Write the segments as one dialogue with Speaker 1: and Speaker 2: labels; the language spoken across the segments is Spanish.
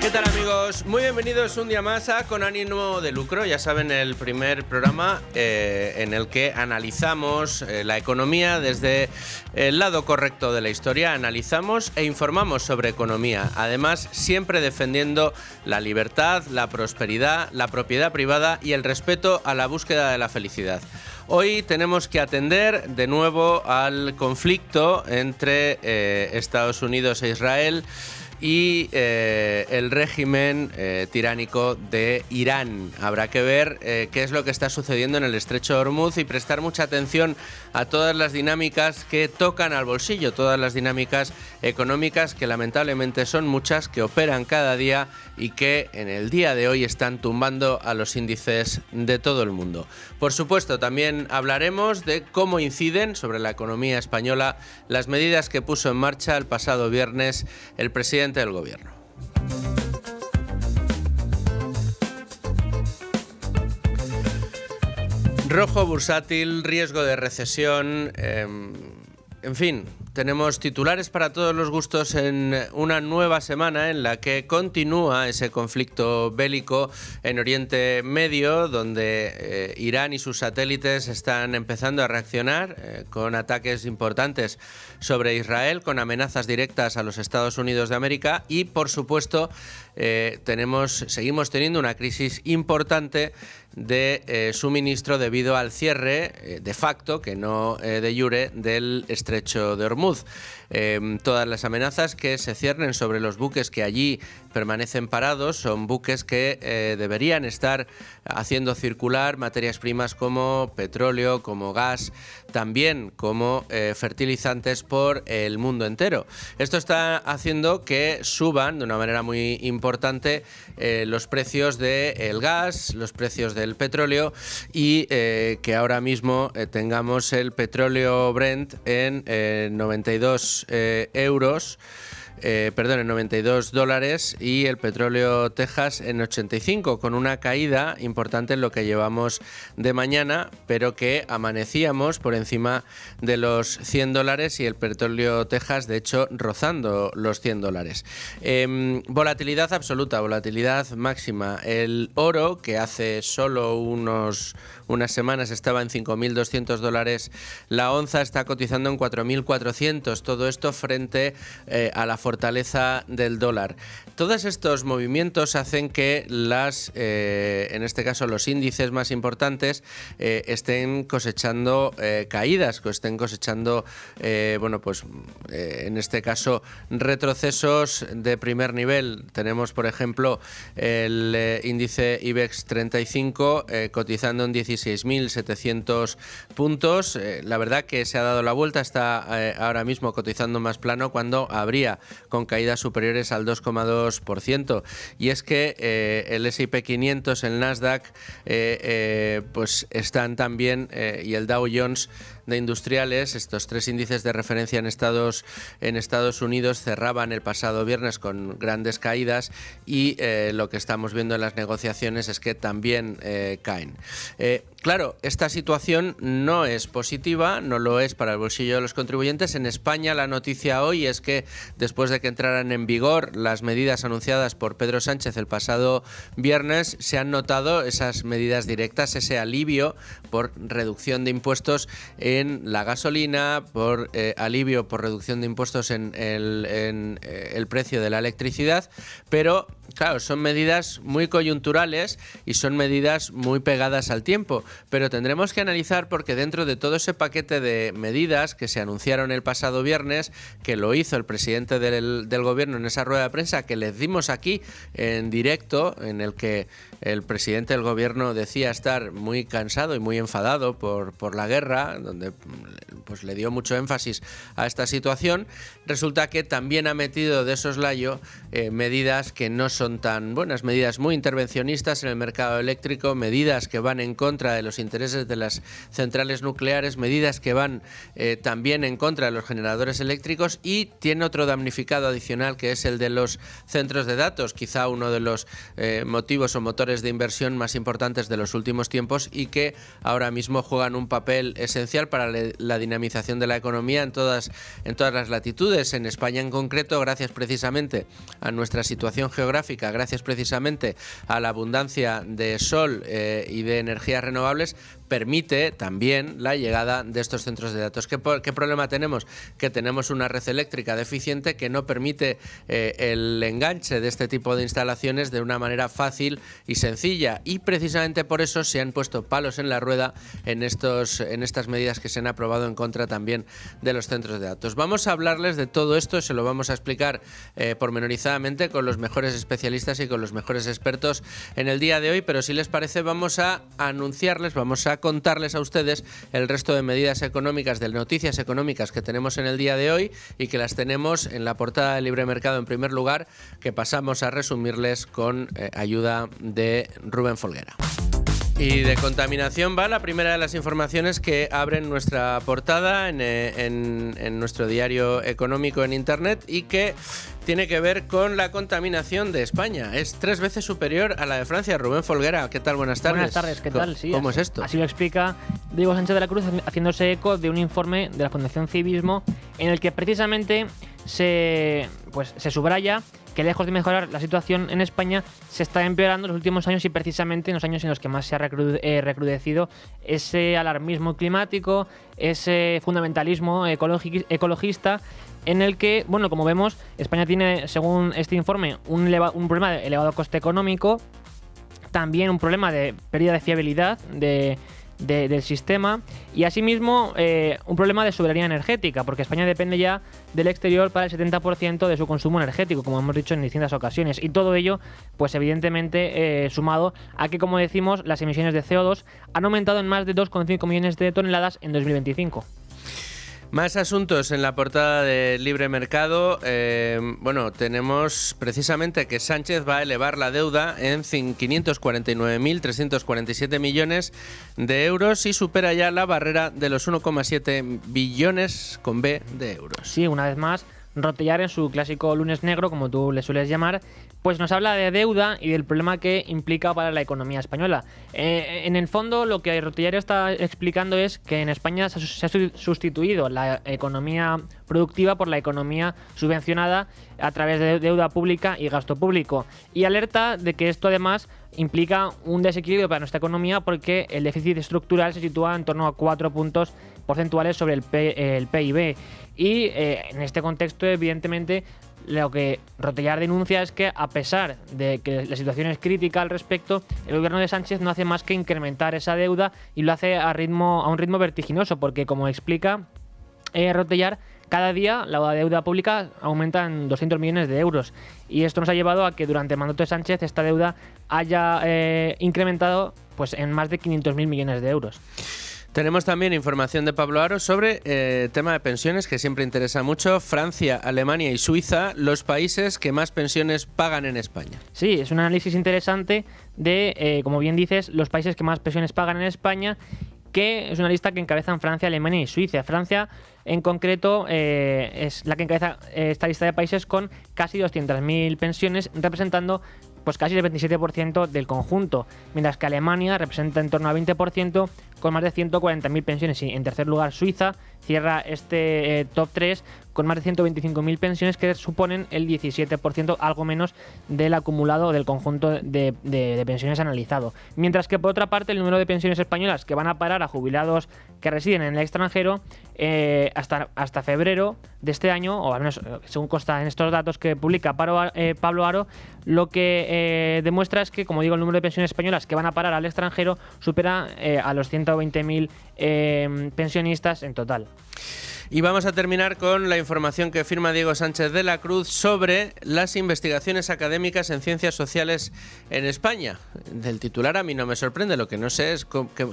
Speaker 1: ¿Qué tal, amigos? Muy bienvenidos un día más a Con Ánimo de Lucro. Ya saben, el primer programa en el que analizamos la economía desde el lado correcto de la historia. Analizamos e informamos sobre economía. Además, siempre defendiendo la libertad, la prosperidad, la propiedad privada y el respeto a la búsqueda de la felicidad. Hoy tenemos que atender de nuevo al conflicto entre Estados Unidos e Israel y el régimen tiránico de Irán. Habrá que ver qué es lo que está sucediendo en el Estrecho de Ormuz y prestar mucha atención a todas las dinámicas que tocan al bolsillo, todas las dinámicas económicas que lamentablemente son muchas, que operan cada día y que en el día de hoy están tumbando a los índices de todo el mundo. Por supuesto, también hablaremos de cómo inciden sobre la economía española las medidas que puso en marcha el pasado viernes el presidente del gobierno. Rojo bursátil, riesgo de recesión, en fin, tenemos titulares para todos los gustos en una nueva semana en la que continúa ese conflicto bélico en Oriente Medio, donde Irán y sus satélites están empezando a reaccionar con ataques importantes sobre Israel, con amenazas directas a los Estados Unidos de América y, por supuesto, seguimos teniendo una crisis importante de suministro debido al cierre de facto, que no de jure, del Estrecho de Ormuz. Todas las amenazas que se ciernen sobre los buques que allí permanecen parados son buques que deberían estar haciendo circular materias primas como petróleo, como gas, también como fertilizantes por el mundo entero. Esto está haciendo que suban de una manera muy importante los precios del gas, los precios del petróleo y que ahora mismo tengamos el petróleo Brent en 92 euros. En 92 dólares y el petróleo Texas en 85, con una caída importante en lo que llevamos de mañana, pero que amanecíamos por encima de los 100 dólares y el petróleo Texas, de hecho, rozando los 100 dólares. Volatilidad absoluta, volatilidad máxima. El oro, que hace solo unas semanas estaba en 5.200 dólares la onza, está cotizando en 4.400. Todo esto frente a la fortaleza del dólar. Todos estos movimientos hacen que en este caso los índices más importantes estén cosechando caídas, que estén cosechando en este caso retrocesos de primer nivel. Tenemos, por ejemplo, el índice IBEX 35 cotizando en 16.700 puntos. La verdad que se ha dado la vuelta, está ahora mismo cotizando más plano cuando habría con caídas superiores al 2,2%. Y es que el S&P 500, el Nasdaq, pues están también, y el Dow Jones de industriales, estos tres índices de referencia en Estados Unidos cerraban el pasado viernes con grandes caídas y lo que estamos viendo en las negociaciones es que también caen. Claro, esta situación no es positiva, no lo es para el bolsillo de los contribuyentes. En España la noticia hoy es que después de que entraran en vigor las medidas anunciadas por Pedro Sánchez el pasado viernes, se han notado esas medidas directas, ese alivio por reducción de impuestos en la gasolina, por alivio por reducción de impuestos en el precio de la electricidad, pero claro, son medidas muy coyunturales y son medidas muy pegadas al tiempo, pero tendremos que analizar porque dentro de todo ese paquete de medidas que se anunciaron el pasado viernes, que lo hizo el presidente del gobierno en esa rueda de prensa que les dimos aquí en directo, en el que el presidente del gobierno decía estar muy cansado y muy enfadado por la guerra, donde pues le dio mucho énfasis a esta situación, resulta que también ha metido de soslayo medidas que no son tan buenas, medidas muy intervencionistas en el mercado eléctrico, medidas que van en contra de los intereses de las centrales nucleares, medidas que van también en contra de los generadores eléctricos, y tiene otro damnificado adicional que es el de los centros de datos, quizá uno de los motivos o motores de inversión más importantes de los últimos tiempos y que ahora mismo juegan un papel esencial para la dinamización de la economía en todas las latitudes. En España en concreto, gracias precisamente a nuestra situación geográfica ecológica gracias precisamente a la abundancia de sol y de energías renovables, permite también la llegada de estos centros de datos. ¿Qué problema tenemos? Que tenemos una red eléctrica deficiente que no permite el enganche de este tipo de instalaciones de una manera fácil y sencilla, y precisamente por eso se han puesto palos en la rueda en estas medidas que se han aprobado en contra también de los centros de datos. Vamos a hablarles de todo esto, se lo vamos a explicar pormenorizadamente con los mejores especialistas y con los mejores expertos en el día de hoy, pero si les parece vamos a anunciarles, vamos a contarles a ustedes el resto de medidas económicas, de noticias económicas que tenemos en el día de hoy y que las tenemos en la portada de Libre Mercado en primer lugar, que pasamos a resumirles con ayuda de Rubén Folguera. Y de contaminación va la primera de las informaciones que abren nuestra portada en nuestro diario económico en Internet y que tiene que ver con la contaminación de España. Es 3 veces superior a la de Francia. Rubén Folguera, ¿qué tal? Buenas tardes.
Speaker 2: Buenas tardes, ¿qué tal? Sí,
Speaker 1: ¿Cómo es esto?
Speaker 2: Así lo explica Diego Sánchez de la Cruz, haciéndose eco de un informe de la Fundación Civismo en el que precisamente se subraya que lejos de mejorar la situación en España se está empeorando en los últimos años, y precisamente en los años en los que más se ha recrudecido ese alarmismo climático, ese fundamentalismo ecologista, en el que, bueno, como vemos, España tiene, según este informe, un problema de elevado coste económico, también un problema de pérdida de fiabilidad del sistema, y asimismo un problema de soberanía energética, porque España depende ya del exterior para el 70% de su consumo energético, como hemos dicho en distintas ocasiones, y todo ello pues evidentemente sumado a que, como decimos, las emisiones de CO2 han aumentado en más de 2,5 millones de toneladas en 2025.
Speaker 1: Más asuntos en la portada de Libre Mercado. Bueno, tenemos precisamente que Sánchez va a elevar la deuda en 549.347 millones de euros y supera ya la barrera de los 1,7 billones con B de euros.
Speaker 2: Sí, una vez más, Rotellar en su clásico lunes negro, como tú le sueles llamar, pues nos habla de deuda y del problema que implica para la economía española. En el fondo, lo que Rotellar está explicando es que en España se ha sustituido la economía productiva por la economía subvencionada a través de deuda pública y gasto público, y alerta de que esto además implica un desequilibrio para nuestra economía, porque el déficit estructural se sitúa en torno a 4 puntos porcentuales sobre el PIB. Y en este contexto, evidentemente, lo que Rotellar denuncia es que, a pesar de que la situación es crítica al respecto, el gobierno de Sánchez no hace más que incrementar esa deuda, y lo hace a un ritmo vertiginoso, porque, como explica Rotellar, cada día la deuda pública aumenta en 200 millones de euros, y esto nos ha llevado a que durante el mandato de Sánchez esta deuda haya incrementado pues en más de 500.000 millones de euros.
Speaker 1: Tenemos también información de Pablo Aro sobre tema de pensiones, que siempre interesa mucho. Francia, Alemania y Suiza, los países que más pensiones pagan en España.
Speaker 2: Sí, es un análisis interesante de, como bien dices, los países que más pensiones pagan en España, que es una lista que encabezan Francia, Alemania y Suiza. Francia, en concreto, es la que encabeza esta lista de países con casi 200.000 pensiones, representando pues casi el 27% del conjunto, mientras que Alemania representa en torno al 20%, con más de 140.000 pensiones. Y en tercer lugar, Suiza cierra este top 3 con más de 125.000 pensiones, que suponen el 17%, algo menos del acumulado del conjunto de pensiones analizado. Mientras que, por otra parte, el número de pensiones españolas que van a parar a jubilados que residen en el extranjero hasta febrero de este año, o al menos según consta en estos datos que publica Pablo Aro, lo que demuestra es que, como digo, el número de pensiones españolas que van a parar al extranjero supera a los 120.000 pensionistas en total.
Speaker 1: Y vamos a terminar con la información que firma Diego Sánchez de la Cruz sobre las investigaciones académicas en ciencias sociales en España. Del titular a mí no me sorprende, lo que no sé es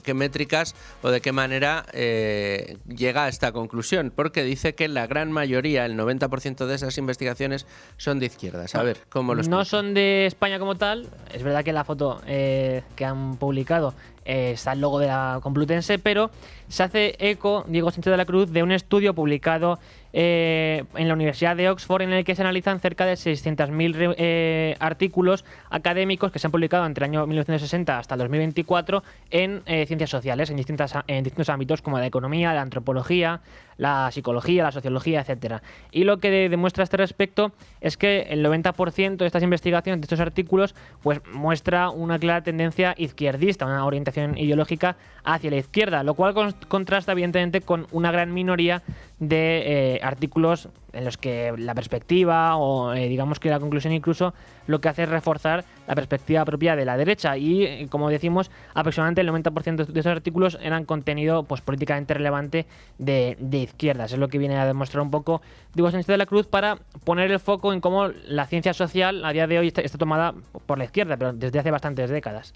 Speaker 1: qué métricas o de qué manera llega a esta conclusión, porque dice que la gran mayoría, el 90% de esas investigaciones son de izquierdas. A ver, ¿cómo lo explica?
Speaker 2: No son de España como tal. Es verdad que en la foto que han publicado está el logo de la Complutense, pero se hace eco Diego Sánchez de la Cruz de un estudio publicado en la Universidad de Oxford, en el que se analizan cerca de 600.000 artículos académicos que se han publicado entre el año 1960 hasta el 2024 en ciencias sociales, en distintos ámbitos como la economía, la antropología, la psicología, la sociología, etcétera. Y lo que demuestra a este respecto es que el 90% de estas investigaciones, de estos artículos, pues muestra una clara tendencia izquierdista, una orientación ideológica hacia la izquierda, lo cual contrasta evidentemente con una gran minoría de artículos en los que la perspectiva o digamos que la conclusión incluso lo que hace es reforzar la perspectiva propia de la derecha y como decimos aproximadamente el 90% de esos artículos eran contenido pues políticamente relevante de izquierdas. Es lo que viene a demostrar un poco Diego Sánchez de la Cruz para poner el foco en cómo la ciencia social a día de hoy está tomada por la izquierda, pero desde hace bastantes décadas.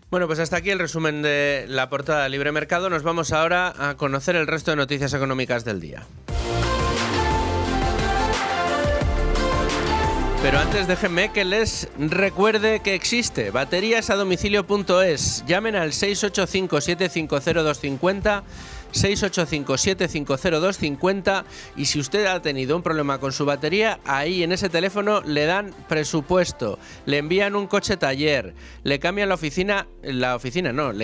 Speaker 1: Bueno, pues hasta aquí el resumen de la portada de Libre Mercado. Nos vamos ahora a conocer el resto de noticias económicas del día. Pero antes déjenme que les recuerde que existe bateriasadomicilio.es. Llamen al 685-750-250, 685-750-250 y si usted ha tenido un problema con su batería, ahí en ese teléfono le dan presupuesto, le envían un coche taller, le cambian le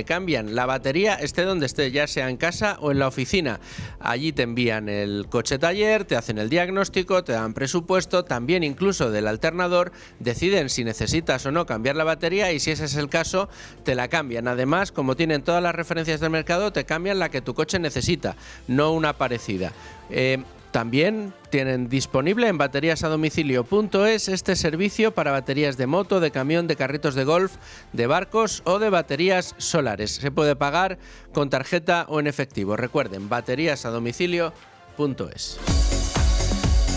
Speaker 1: cambian la batería esté donde esté, ya sea en casa o en la oficina. Allí te envían el coche taller, te hacen el diagnóstico, te dan presupuesto, también incluso del alternador, deciden si necesitas o no cambiar la batería y si ese es el caso, te la cambian. Además, como tienen todas las referencias del mercado, te cambian la que tu coche necesita, no una parecida. También tienen disponible en bateriasadomicilio.es este servicio para baterías de moto, de camión, de carritos de golf, de barcos o de baterías solares. Se puede pagar con tarjeta o en efectivo. Recuerden, bateriasadomicilio.es.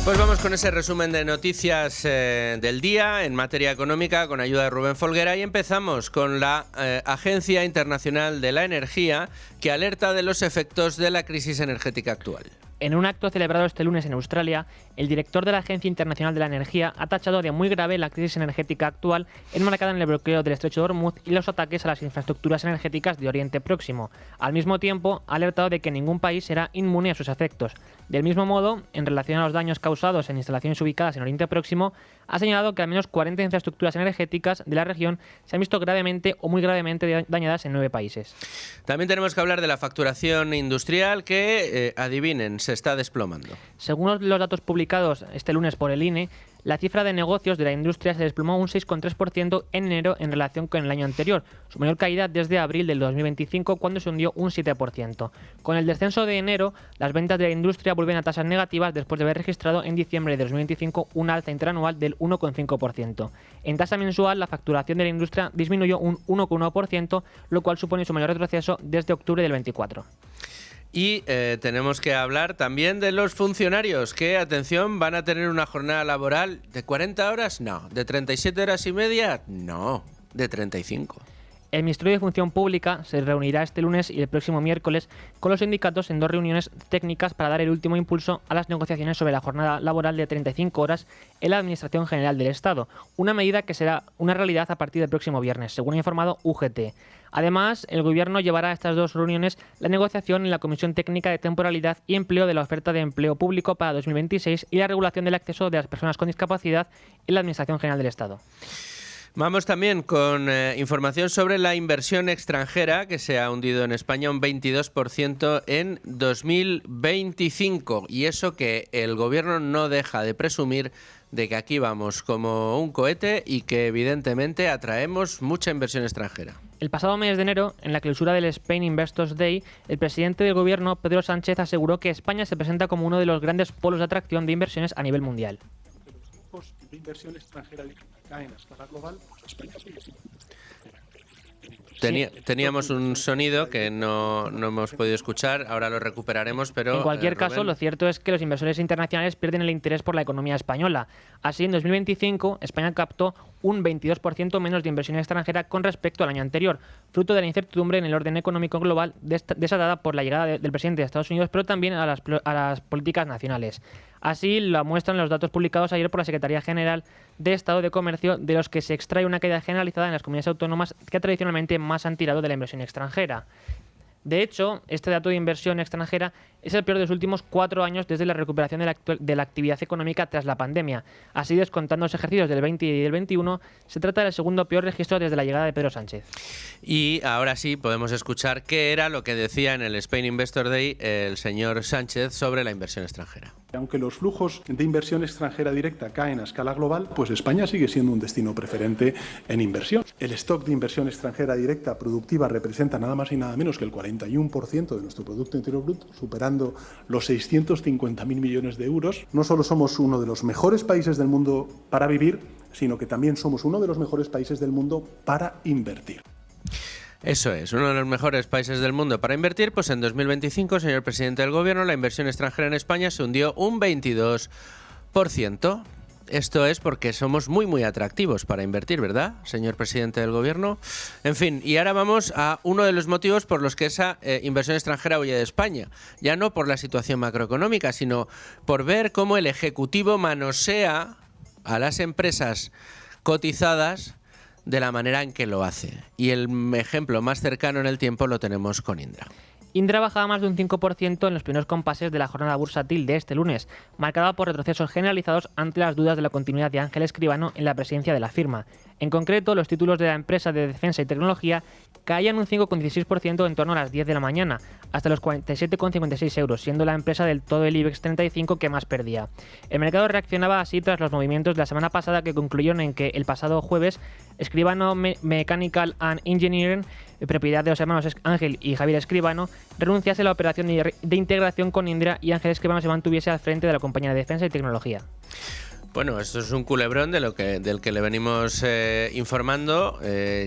Speaker 1: Pues vamos con ese resumen de noticias del día en materia económica con ayuda de Rubén Folguera y empezamos con la Agencia Internacional de la Energía que alerta de los efectos de la crisis energética actual.
Speaker 2: En un acto celebrado este lunes en Australia, el director de la Agencia Internacional de la Energía ha tachado de muy grave la crisis energética actual enmarcada en el bloqueo del Estrecho de Hormuz y los ataques a las infraestructuras energéticas de Oriente Próximo. Al mismo tiempo, ha alertado de que ningún país será inmune a sus efectos. Del mismo modo, en relación a los daños causados en instalaciones ubicadas en Oriente Próximo, ha señalado que al menos 40 infraestructuras energéticas de la región se han visto gravemente o muy gravemente dañadas en 9 países.
Speaker 1: También tenemos que hablar de la facturación industrial que, adivinen, se está desplomando.
Speaker 2: Según los datos publicados este lunes por el INE, la cifra de negocios de la industria se desplomó un 6,3% en enero en relación con el año anterior, su mayor caída desde abril del 2025 cuando se hundió un 7%. Con el descenso de enero, las ventas de la industria vuelven a tasas negativas después de haber registrado en diciembre de 2025 una alza interanual del 1,5%. En tasa mensual, la facturación de la industria disminuyó un 1,1%, lo cual supone su mayor retroceso desde octubre del 24.
Speaker 1: Y tenemos que hablar también de los funcionarios que, atención, van a tener una jornada laboral de 40 horas, no, de 37 horas y media, no, de 35.
Speaker 2: El Ministerio de Función Pública se reunirá este lunes y el próximo miércoles con los sindicatos en 2 reuniones técnicas para dar el último impulso a las negociaciones sobre la jornada laboral de 35 horas en la Administración General del Estado, una medida que será una realidad a partir del próximo viernes, según ha informado UGT. Además, el Gobierno llevará a estas 2 reuniones la negociación en la Comisión Técnica de Temporalidad y Empleo de la oferta de empleo público para 2026 y la regulación del acceso de las personas con discapacidad en la Administración General del Estado.
Speaker 1: Vamos también con información sobre la inversión extranjera que se ha hundido en España un 22% en 2025 y eso que el Gobierno no deja de presumir de que aquí vamos como un cohete y que evidentemente atraemos mucha inversión extranjera.
Speaker 2: El pasado mes de enero, en la clausura del Spain Investors Day, el presidente del Gobierno, Pedro Sánchez, aseguró que España se presenta como uno de los grandes polos de atracción de inversiones a nivel mundial.
Speaker 3: Los flujos de inversión extranjera caen a escala global, pues España sigue siendo.
Speaker 1: Teníamos un sonido que no hemos podido escuchar, ahora lo recuperaremos, pero...
Speaker 2: En cualquier caso, lo cierto es que los inversores internacionales pierden el interés por la economía española. Así, en 2025, España captó un 22% menos de inversión extranjera con respecto al año anterior, fruto de la incertidumbre en el orden económico global desatada por la llegada del presidente de Estados Unidos, pero también a las políticas nacionales. Así lo muestran los datos publicados ayer por la Secretaría General de Estado de Comercio, de los que se extrae una caída generalizada en las comunidades autónomas que tradicionalmente más han tirado de la inversión extranjera. De hecho, este dato de inversión extranjera es el peor de los últimos 4 años desde la recuperación de la actividad económica tras la pandemia. Así, descontando los ejercicios del 20 y del 21, se trata del segundo peor registro desde la llegada de Pedro Sánchez.
Speaker 1: Y ahora sí podemos escuchar qué era lo que decía en el Spain Investor Day el señor Sánchez sobre la inversión extranjera.
Speaker 3: Aunque los flujos de inversión extranjera directa caen a escala global, pues España sigue siendo un destino preferente en inversión. El stock de inversión extranjera directa productiva representa nada más y nada menos que el 41% de nuestro Producto Interior Bruto, superando los 650.000 millones de euros. No solo somos uno de los mejores países del mundo para vivir, sino que también somos uno de los mejores países del mundo para invertir.
Speaker 1: Eso es, uno de los mejores países del mundo para invertir. Pues en 2025, señor presidente del Gobierno, la inversión extranjera en España se hundió un 22%. Esto es porque somos muy atractivos para invertir, ¿verdad, señor presidente del Gobierno? En fin, y ahora vamos a uno de los motivos por los que esa inversión extranjera huye de España. Ya no por la situación macroeconómica, sino por ver cómo el Ejecutivo manosea a las empresas cotizadas de la manera en que lo hace. Y el ejemplo más cercano en el tiempo lo tenemos con Indra.
Speaker 2: Indra bajaba más de un 5% en los primeros compases de la jornada bursátil de este lunes, marcada por retrocesos generalizados ante las dudas de la continuidad de Ángel Escribano en la presidencia de la firma. En concreto, los títulos de la empresa de defensa y tecnología caían un 5,16% en torno a las 10 de la mañana, hasta los 47,56 euros, siendo la empresa del todo el IBEX 35 que más perdía. El mercado reaccionaba así tras los movimientos de la semana pasada que concluyeron en que el pasado jueves Escribano Mechanical and Engineering, propiedad de los hermanos Ángel y Javier Escribano, renunciase a la operación de integración con Indra y Ángel Escribano se mantuviese al frente de la compañía de defensa y tecnología.
Speaker 1: Bueno, esto es un culebrón del que le venimos informando.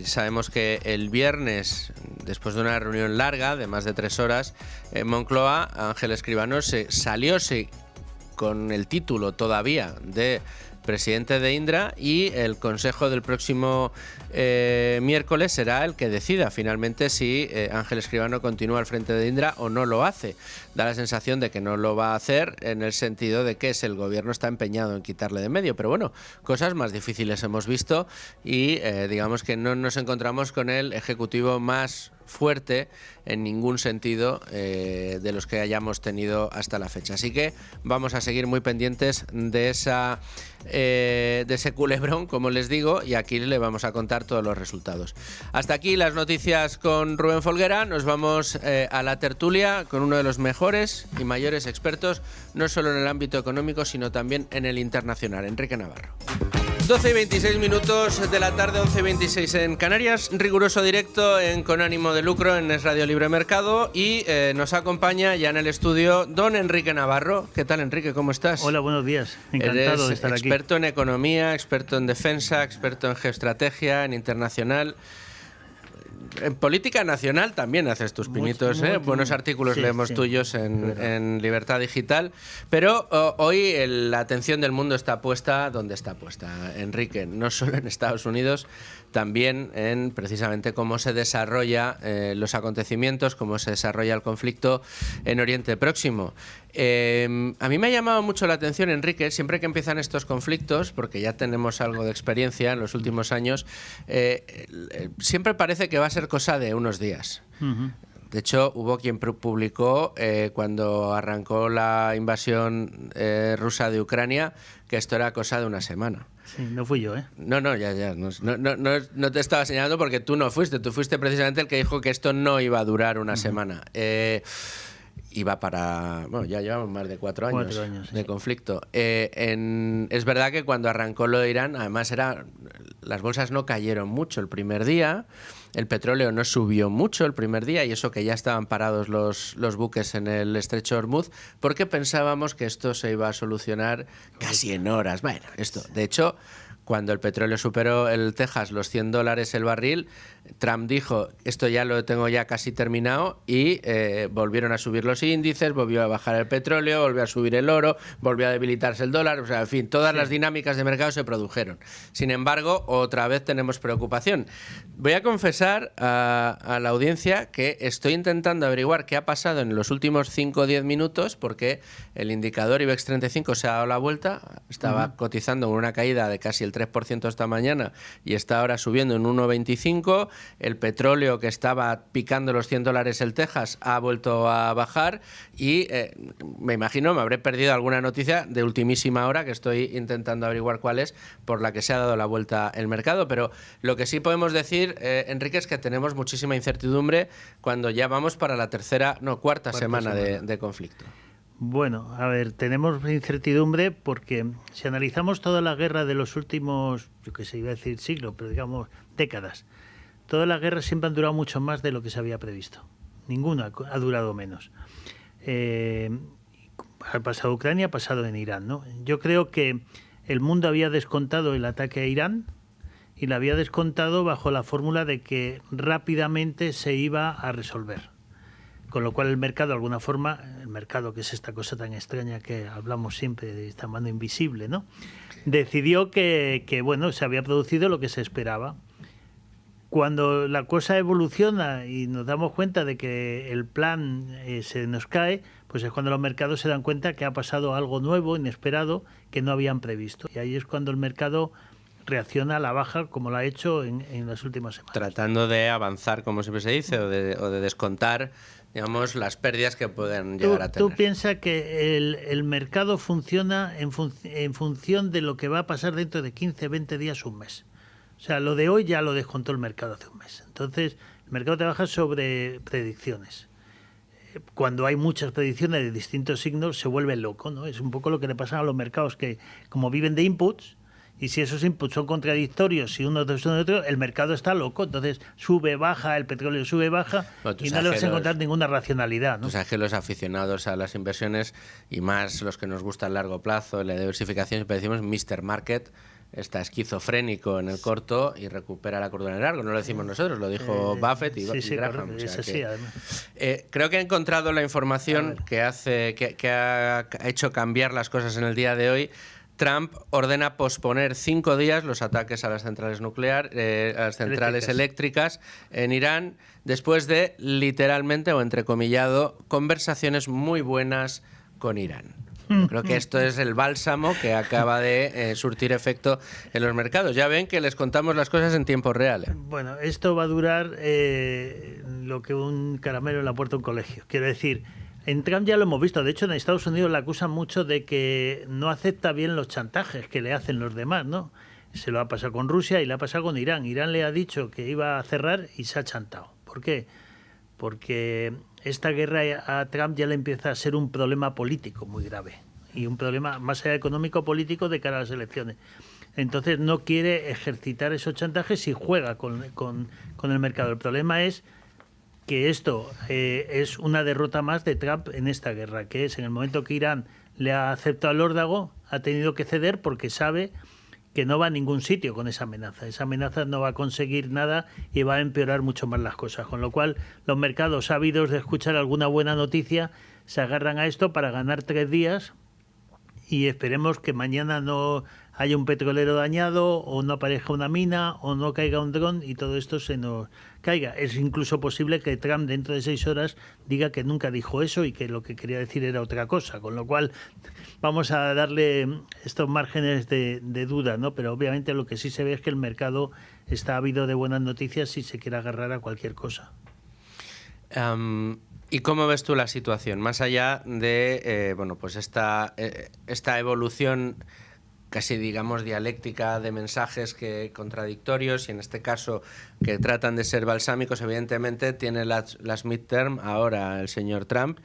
Speaker 1: Sabemos que el viernes, después de una reunión larga de más de 3 horas, en Moncloa, Ángel Escribano salió con el título todavía de presidente de Indra, y el consejo del próximo miércoles será el que decida finalmente si Ángel Escribano continúa al frente de Indra o no lo hace. Da la sensación de que no lo va a hacer, en el sentido de que el gobierno está empeñado en quitarle de medio, pero bueno, cosas más difíciles hemos visto y digamos que no nos encontramos con el ejecutivo más fuerte en ningún sentido de los que hayamos tenido hasta la fecha. Así que vamos a seguir muy pendientes de ese culebrón, como les digo, y aquí le vamos a contar todos los resultados. Hasta aquí las noticias con Rubén Folguera. Nos vamos a la tertulia con uno de los mejores y mayores expertos, no solo en el ámbito económico, sino también en el internacional, Enrique Navarro. 12 y 26 minutos de la tarde, 11 y 26 en Canarias, riguroso directo Con Ánimo de Lucro en Es Radio Libre Mercado, y nos acompaña ya en el estudio don Enrique Navarro. ¿Qué tal, Enrique? ¿Cómo estás?
Speaker 4: Hola, buenos días. Encantado de estar aquí.
Speaker 1: Experto en economía, experto en defensa, experto en geoestrategia, en internacional. En política nacional también haces tus pinitos, buenos artículos leemos tuyos en Libertad Digital, pero hoy la atención del mundo está puesta donde está puesta, Enrique, no solo en Estados Unidos, también en precisamente cómo se desarrolla los acontecimientos, cómo se desarrolla el conflicto en Oriente Próximo. A mí me ha llamado mucho la atención, Enrique, siempre que empiezan estos conflictos, porque ya tenemos algo de experiencia en los últimos años, siempre parece que va a ser cosa de unos días. Uh-huh. De hecho, hubo quien publicó cuando arrancó la invasión rusa de Ucrania que esto era cosa de una semana.
Speaker 4: Sí, no fui yo, ¿eh?
Speaker 1: No, ya. No te estaba señalando porque tú no fuiste. Tú fuiste precisamente el que dijo que esto no iba a durar una semana. Iba para... Bueno, ya llevamos más de 4 años de conflicto. Es verdad que cuando arrancó lo de Irán, además las bolsas no cayeron mucho el primer día, el petróleo no subió mucho el primer día, y eso que ya estaban parados los buques en el estrecho de Hormuz, porque pensábamos que esto se iba a solucionar casi en horas. Bueno, de hecho, cuando el petróleo superó el Texas los $100 el barril, Trump dijo, esto ya lo tengo ya casi terminado, y volvieron a subir los índices, volvió a bajar el petróleo, volvió a subir el oro, volvió a debilitarse el dólar, o sea, en fin, todas las dinámicas de mercado se produjeron. Sin embargo, otra vez tenemos preocupación. Voy a confesar a la audiencia que estoy intentando averiguar qué ha pasado en los últimos 5 o 10 minutos, porque el indicador IBEX 35 se ha dado la vuelta, estaba cotizando con una caída de casi el 3% esta mañana y está ahora subiendo en 1,25. El petróleo, que estaba picando los $100 el Texas, ha vuelto a bajar y me imagino, me habré perdido alguna noticia de ultimísima hora que estoy intentando averiguar cuál es, por la que se ha dado la vuelta el mercado. Pero lo que sí podemos decir, Enrique, es que tenemos muchísima incertidumbre cuando ya vamos para la cuarta semana de conflicto.
Speaker 4: Bueno, a ver, tenemos incertidumbre porque si analizamos toda la guerra de los últimos, yo qué sé, iba a decir siglos, pero digamos décadas, todas las guerras siempre han durado mucho más de lo que se había previsto. Ninguna ha durado menos. Ha pasado Ucrania, ha pasado en Irán, ¿no? Yo creo que el mundo había descontado el ataque a Irán y lo había descontado bajo la fórmula de que rápidamente se iba a resolver. Con lo cual el mercado, de alguna forma, el mercado, que es esta cosa tan extraña que hablamos siempre de esta mano invisible, ¿no?, decidió que bueno, se había producido lo que se esperaba. Cuando la cosa evoluciona y nos damos cuenta de que el plan se nos cae, pues es cuando los mercados se dan cuenta que ha pasado algo nuevo, inesperado, que no habían previsto. Y ahí es cuando el mercado reacciona a la baja, como lo ha hecho en las últimas semanas.
Speaker 1: Tratando de avanzar, como siempre se dice, o de descontar, digamos, las pérdidas que pueden llegar a tener.
Speaker 4: Tú piensas que el mercado funciona en función de lo que va a pasar dentro de 15, 20 días, un mes. O sea, lo de hoy ya lo descontó el mercado hace un mes. Entonces, el mercado trabaja sobre predicciones. Cuando hay muchas predicciones de distintos signos, se vuelve loco, ¿no? Es un poco lo que le pasa a los mercados, que como viven de inputs, y si esos inputs son contradictorios, si uno de otro, el mercado está loco. Entonces sube, baja, el petróleo sube, baja, y no le vas a encontrar ninguna racionalidad, ¿no?
Speaker 1: Tú sabes que los aficionados a las inversiones, y más los que nos gusta el largo plazo, la diversificación, siempre decimos Mr. Market está esquizofrénico en el corto y recupera la cordura en el largo. No lo decimos nosotros, lo dijo Buffett y Graham. O sea que,
Speaker 4: además.
Speaker 1: Creo que he encontrado la información que ha hecho cambiar las cosas en el día de hoy. Trump ordena posponer 5 días los ataques a las centrales nucleares, a las centrales eléctricas en Irán, después de, literalmente o entrecomillado, conversaciones muy buenas con Irán. Yo creo que esto es el bálsamo que acaba de surtir efecto en los mercados. Ya ven que les contamos las cosas en tiempo real.
Speaker 4: Bueno, esto va a durar lo que un caramelo en la puerta de un colegio. Quiero decir, en Trump ya lo hemos visto. De hecho, en Estados Unidos le acusan mucho de que no acepta bien los chantajes que le hacen los demás, ¿no? Se lo ha pasado con Rusia y le ha pasado con Irán. Irán le ha dicho que iba a cerrar y se ha chantado. ¿Por qué? Porque esta guerra a Trump ya le empieza a ser un problema político muy grave. Y un problema más allá económico, político, de cara a las elecciones. Entonces no quiere ejercitar esos chantajes y juega con el mercado. El problema es que esto es una derrota más de Trump en esta guerra, que es en el momento que Irán le ha aceptado al órdago, ha tenido que ceder porque sabe que no va a ningún sitio con esa amenaza. Esa amenaza no va a conseguir nada y va a empeorar mucho más las cosas. Con lo cual, los mercados, ávidos de escuchar alguna buena noticia, se agarran a esto para ganar 3 días y esperemos que mañana no haya un petrolero dañado o no aparezca una mina o no caiga un dron y todo esto se nos caiga. Es incluso posible que Trump dentro de 6 horas diga que nunca dijo eso y que lo que quería decir era otra cosa, con lo cual vamos a darle estos márgenes de duda, ¿no? Pero obviamente lo que sí se ve es que el mercado está ávido de buenas noticias si se quiere agarrar a cualquier cosa.
Speaker 1: ¿Y cómo ves tú la situación? Más allá de bueno, pues esta evolución casi, digamos, dialéctica de mensajes contradictorios y en este caso que tratan de ser balsámicos, evidentemente tiene las midterm ahora el señor Trump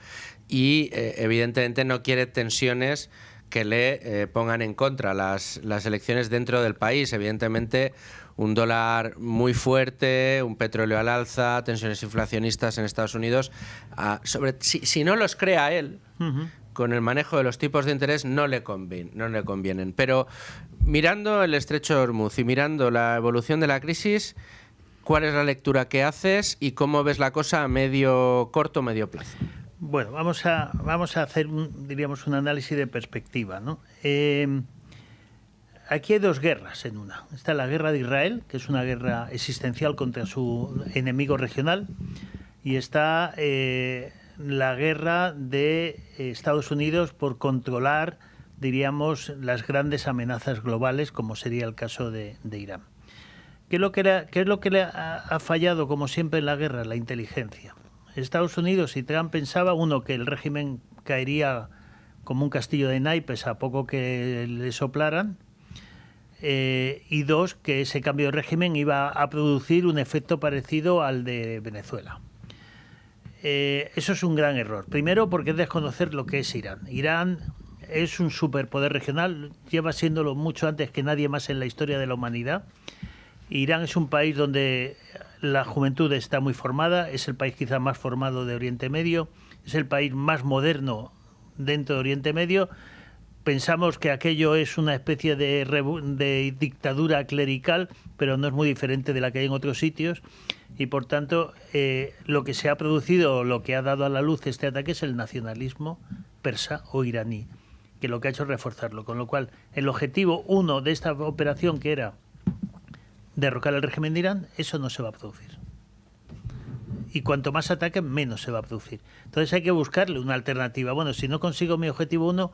Speaker 1: y evidentemente no quiere tensiones que le pongan en contra las elecciones dentro del país. Evidentemente un dólar muy fuerte, un petróleo al alza, tensiones inflacionistas en Estados Unidos. Si no los crea él, con el manejo de los tipos de interés no le convienen. Pero mirando el estrecho de Hormuz y mirando la evolución de la crisis, ¿cuál es la lectura que haces y cómo ves la cosa a corto o medio plazo?
Speaker 4: Bueno, vamos a hacer diríamos un análisis de perspectiva, ¿no? Aquí hay 2 guerras en una. Está la guerra de Israel, que es una guerra existencial contra su enemigo regional, y está la guerra de Estados Unidos por controlar diríamos, las grandes amenazas globales, como sería el caso de Irán. ¿Qué es lo que le ha fallado, como siempre en la guerra? La inteligencia. Estados Unidos y Trump pensaba, uno, que el régimen caería como un castillo de naipes a poco que le soplaran, y dos, que ese cambio de régimen iba a producir un efecto parecido al de Venezuela. Eso es un gran error. Primero, porque es desconocer lo que es Irán. Irán es un superpoder regional, lleva siéndolo mucho antes que nadie más en la historia de la humanidad. Irán es un país donde la juventud está muy formada, es el país quizá más formado de Oriente Medio, es el país más moderno dentro de Oriente Medio. Pensamos que aquello es una especie de dictadura clerical, pero no es muy diferente de la que hay en otros sitios. Y por tanto, lo que se ha producido, lo que ha dado a la luz este ataque es el nacionalismo persa o iraní, que lo que ha hecho es reforzarlo. Con lo cual, el objetivo uno de esta operación, que era derrocar el régimen de Irán, eso no se va a producir. Y cuanto más ataquen, menos se va a producir. Entonces hay que buscarle una alternativa. Bueno, si no consigo mi objetivo 1,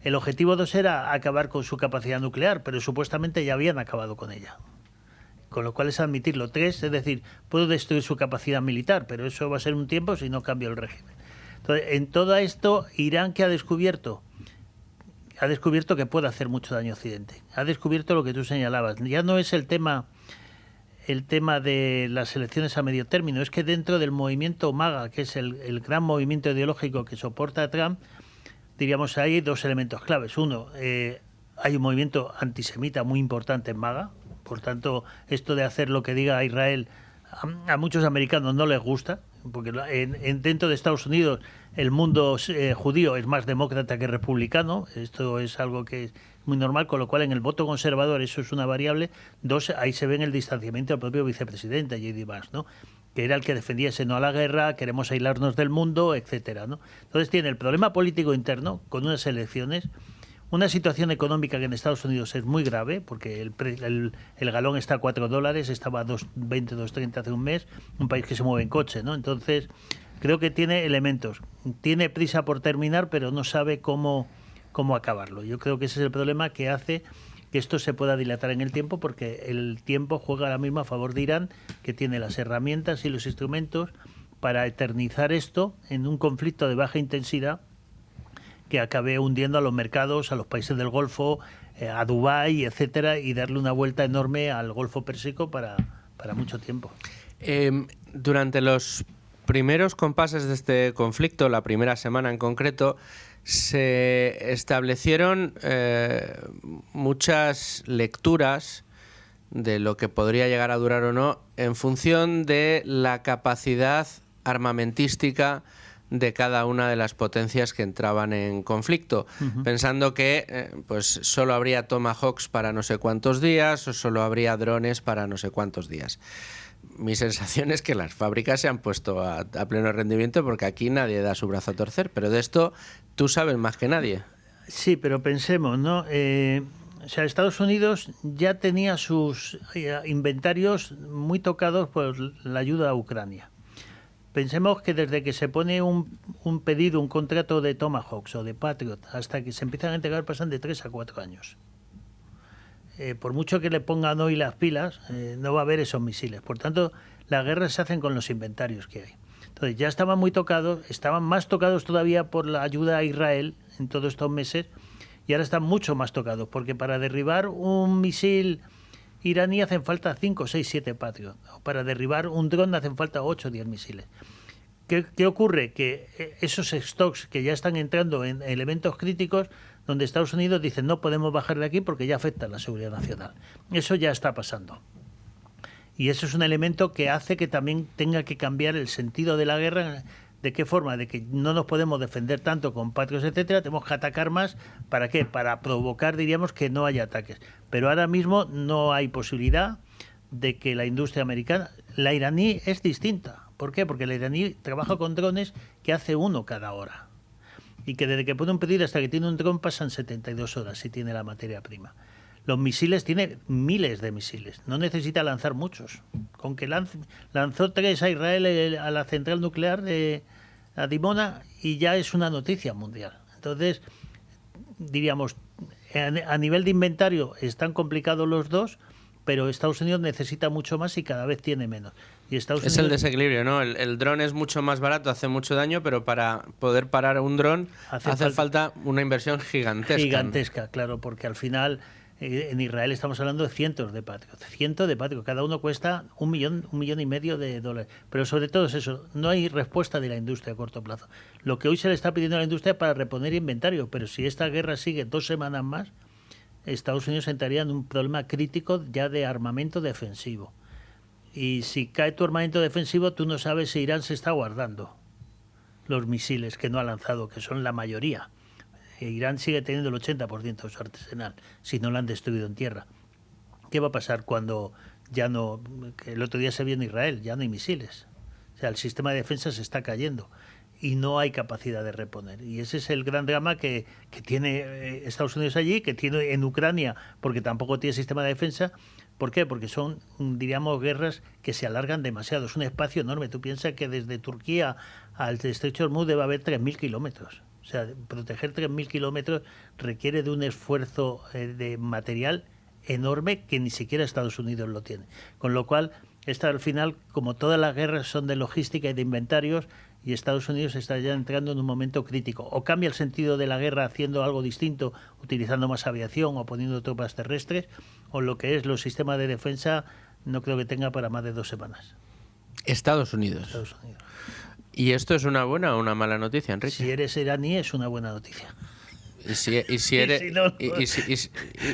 Speaker 4: el objetivo 2 era acabar con su capacidad nuclear, pero supuestamente ya habían acabado con ella. Con lo cual es admitirlo. 3, es decir, puedo destruir su capacidad militar, pero eso va a ser un tiempo si no cambio el régimen. Entonces, en todo esto, Irán, ¿qué ha descubierto? Ha descubierto que puede hacer mucho daño a Occidente. Ha descubierto lo que tú señalabas. Ya no es el tema de las elecciones a medio término, es que dentro del movimiento MAGA, que es el gran movimiento ideológico que soporta a Trump, diríamos, hay dos elementos claves. Uno, hay un movimiento antisemita muy importante en MAGA, por tanto, esto de hacer lo que diga Israel a muchos americanos no les gusta, porque dentro de Estados Unidos el mundo judío es más demócrata que republicano. Esto es algo que es muy normal, con lo cual en el voto conservador eso es una variable. 2, ahí se ve en el distanciamiento del propio vicepresidente, J.D. Vance, ¿no?, que era el que defendía ese no a la guerra, queremos aislarnos del mundo, etcétera, ¿no? Entonces tiene el problema político interno con unas elecciones, una situación económica que en Estados Unidos es muy grave, porque el galón está a $4, estaba a 2.20, 2.30 hace un mes, un país que se mueve en coche, ¿no? Entonces creo que tiene elementos, tiene prisa por terminar, pero no sabe cómo acabarlo. Yo creo que ese es el problema que hace que esto se pueda dilatar en el tiempo, porque el tiempo juega ahora mismo a favor de Irán, que tiene las herramientas y los instrumentos para eternizar esto en un conflicto de baja intensidad que acabe hundiendo a los mercados, a los países del Golfo, a Dubái, etcétera, y darle una vuelta enorme al Golfo Pérsico para mucho tiempo.
Speaker 1: Durante los primeros compases de este conflicto, la primera semana en concreto, se establecieron muchas lecturas de lo que podría llegar a durar o no en función de la capacidad armamentística de cada una de las potencias que entraban en conflicto, pensando que pues solo habría Tomahawks para no sé cuántos días o solo habría drones para no sé cuántos días. Mi sensación es que las fábricas se han puesto a pleno rendimiento, porque aquí nadie da su brazo a torcer, pero de esto tú sabes más que nadie.
Speaker 4: Sí, pero pensemos, ¿no? O sea, Estados Unidos ya tenía sus inventarios muy tocados por la ayuda a Ucrania. Pensemos que desde que se pone un pedido, un contrato de Tomahawks o de Patriot, hasta que se empiezan a entregar, pasan de 3 a 4 años. Por mucho que le pongan hoy las pilas, no va a haber esos misiles. Por tanto, las guerras se hacen con los inventarios que hay. Entonces, ya estaban muy tocados, estaban más tocados todavía por la ayuda a Israel en todos estos meses, y ahora están mucho más tocados, porque para derribar un misil iraní hacen falta 5, 6, 7 Patriot. Para derribar un dron hacen falta 8 o 10 misiles. ¿Qué ocurre? Que esos stocks que ya están entrando en elementos críticos, donde Estados Unidos dice no podemos bajar de aquí porque ya afecta a la seguridad nacional. Eso ya está pasando. Y eso es un elemento que hace que también tenga que cambiar el sentido de la guerra. ¿De qué forma? De que no nos podemos defender tanto con patrios, etcétera, tenemos que atacar más. ¿Para qué? Para provocar, diríamos, que no haya ataques. Pero ahora mismo no hay posibilidad de que la industria americana... La iraní es distinta. ¿Por qué? Porque la iraní trabaja con drones que hace uno cada hora. Y que desde que pone un pedido hasta que tiene un dron pasan 72 horas si tiene la materia prima. Los misiles, tiene miles de misiles, no necesita lanzar muchos. Con que lanzó 3 a Israel, a la central nuclear de Dimona, y ya es una noticia mundial. Entonces, diríamos, a nivel de inventario están complicados los dos, pero Estados Unidos necesita mucho más y cada vez tiene menos. Y Estados
Speaker 1: Es
Speaker 4: Unidos,
Speaker 1: el desequilibrio, ¿no? El dron es mucho más barato, hace mucho daño, pero para poder parar un dron hace falta una inversión gigantesca.
Speaker 4: Gigantesca, claro, porque al final en Israel estamos hablando de cientos de Patriot, cada uno cuesta $1 millón y medio de dólares. Pero sobre todo es eso, no hay respuesta de la industria a corto plazo. Lo que hoy se le está pidiendo a la industria es para reponer inventario, pero si esta guerra sigue 2 semanas más, Estados Unidos entraría en un problema crítico ya de armamento defensivo. Y si cae tu armamento defensivo, tú no sabes si Irán se está guardando los misiles que no ha lanzado, que son la mayoría. Irán sigue teniendo el 80% de su arsenal, si no lo han destruido en tierra. ¿Qué va a pasar cuando ya no... Que el otro día se vio en Israel, ya no hay misiles? O sea, el sistema de defensa se está cayendo y no hay capacidad de reponer. Y ese es el gran drama que tiene Estados Unidos allí, que tiene en Ucrania, porque tampoco tiene sistema de defensa. ¿Por qué? Porque son, diríamos, guerras que se alargan demasiado. Es un espacio enorme. Tú piensas que desde Turquía al estrecho de Hormuz debe haber 3.000 kilómetros. O sea, proteger 3.000 kilómetros requiere de un esfuerzo de material enorme que ni siquiera Estados Unidos lo tiene. Con lo cual, esta al final, como todas las guerras son de logística y de inventarios, y Estados Unidos está ya entrando en un momento crítico. O cambia el sentido de la guerra haciendo algo distinto, utilizando más aviación o poniendo tropas terrestres, o lo que es los sistemas de defensa no creo que tenga para más de 2 semanas.
Speaker 1: Estados Unidos. ¿Y esto es una buena o una mala noticia, Enrique?
Speaker 4: Si eres iraní es una buena noticia.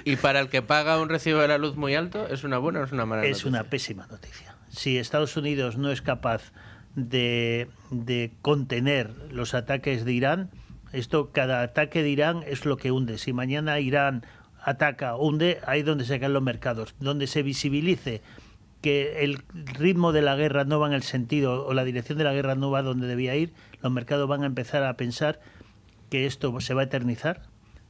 Speaker 1: Y para el que paga un recibo de la luz muy alto, ¿es una buena o es una mala noticia?
Speaker 4: Es una pésima noticia. Si Estados Unidos no es capaz de contener los ataques de Irán, cada ataque de Irán es lo que hunde. Si mañana Irán ataca, hunde, ahí donde se caen los mercados, donde se visibilice que el ritmo de la guerra no va en el sentido, o la dirección de la guerra no va donde debía ir, los mercados van a empezar a pensar que esto se va a eternizar,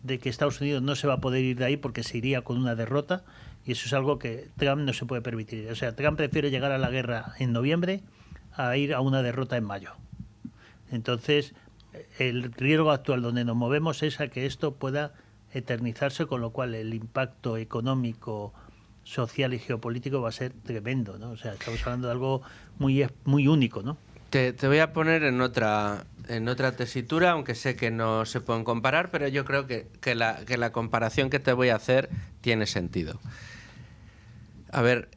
Speaker 4: de que Estados Unidos no se va a poder ir de ahí porque se iría con una derrota, y eso es algo que Trump no se puede permitir. O sea, Trump prefiere llegar a la guerra en noviembre a ir a una derrota en mayo. Entonces, el riesgo actual donde nos movemos es a que esto pueda eternizarse, con lo cual el impacto económico, social y geopolítico va a ser tremendo, ¿no? O sea, estamos hablando de algo muy único, ¿no?
Speaker 1: Te voy a poner en otra tesitura, aunque sé que no se pueden comparar, pero yo creo que la comparación que te voy a hacer tiene sentido. A ver,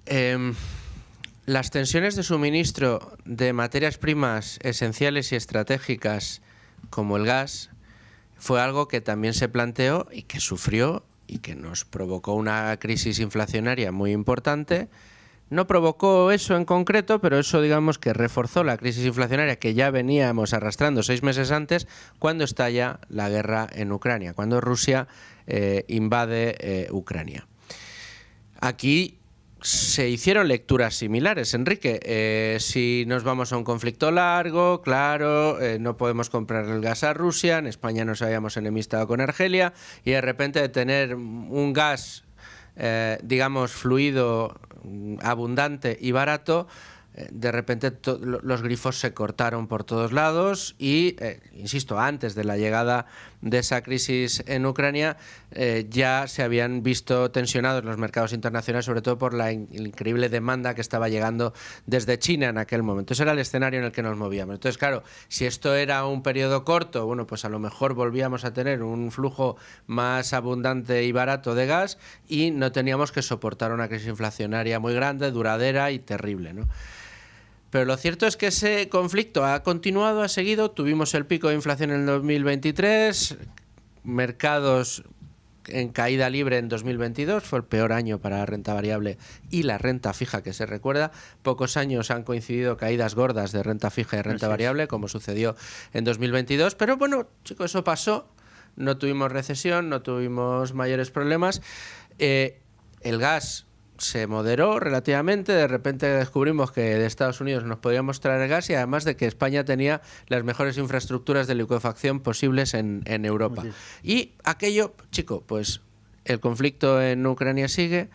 Speaker 1: las tensiones de suministro de materias primas esenciales y estratégicas como el gas fue algo que también se planteó y que sufrió y que nos provocó una crisis inflacionaria muy importante. No provocó eso en concreto, pero eso digamos que reforzó la crisis inflacionaria que ya veníamos arrastrando 6 meses antes, cuando estalla la guerra en Ucrania, cuando Rusia invade Ucrania. Aquí se hicieron lecturas similares, Enrique. Si nos vamos a un conflicto largo, claro, no podemos comprar el gas a Rusia, en España nos habíamos enemistado con Argelia, y de repente de tener un gas, digamos, fluido, abundante y barato, de repente los grifos se cortaron por todos lados y, insisto, antes de la llegada de esa crisis en Ucrania, ya se habían visto tensionados los mercados internacionales, sobre todo por la increíble demanda que estaba llegando desde China en aquel momento. Ese era el escenario en el que nos movíamos. Entonces, claro, si esto era un periodo corto, bueno, pues a lo mejor volvíamos a tener un flujo más abundante y barato de gas y no teníamos que soportar una crisis inflacionaria muy grande, duradera y terrible, ¿no? Pero lo cierto es que ese conflicto ha continuado, ha seguido. Tuvimos el pico de inflación en el 2023, mercados en caída libre en 2022, fue el peor año para la renta variable y la renta fija que se recuerda. Pocos años han coincidido caídas gordas de renta fija y renta variable, como sucedió en 2022. Pero bueno, chicos, eso pasó. No tuvimos recesión, no tuvimos mayores problemas. El gas se moderó relativamente, de repente descubrimos que de Estados Unidos nos podíamos traer gas y además de que España tenía las mejores infraestructuras de licuefacción posibles en Europa. Y aquello, chico, pues el conflicto en Ucrania sigue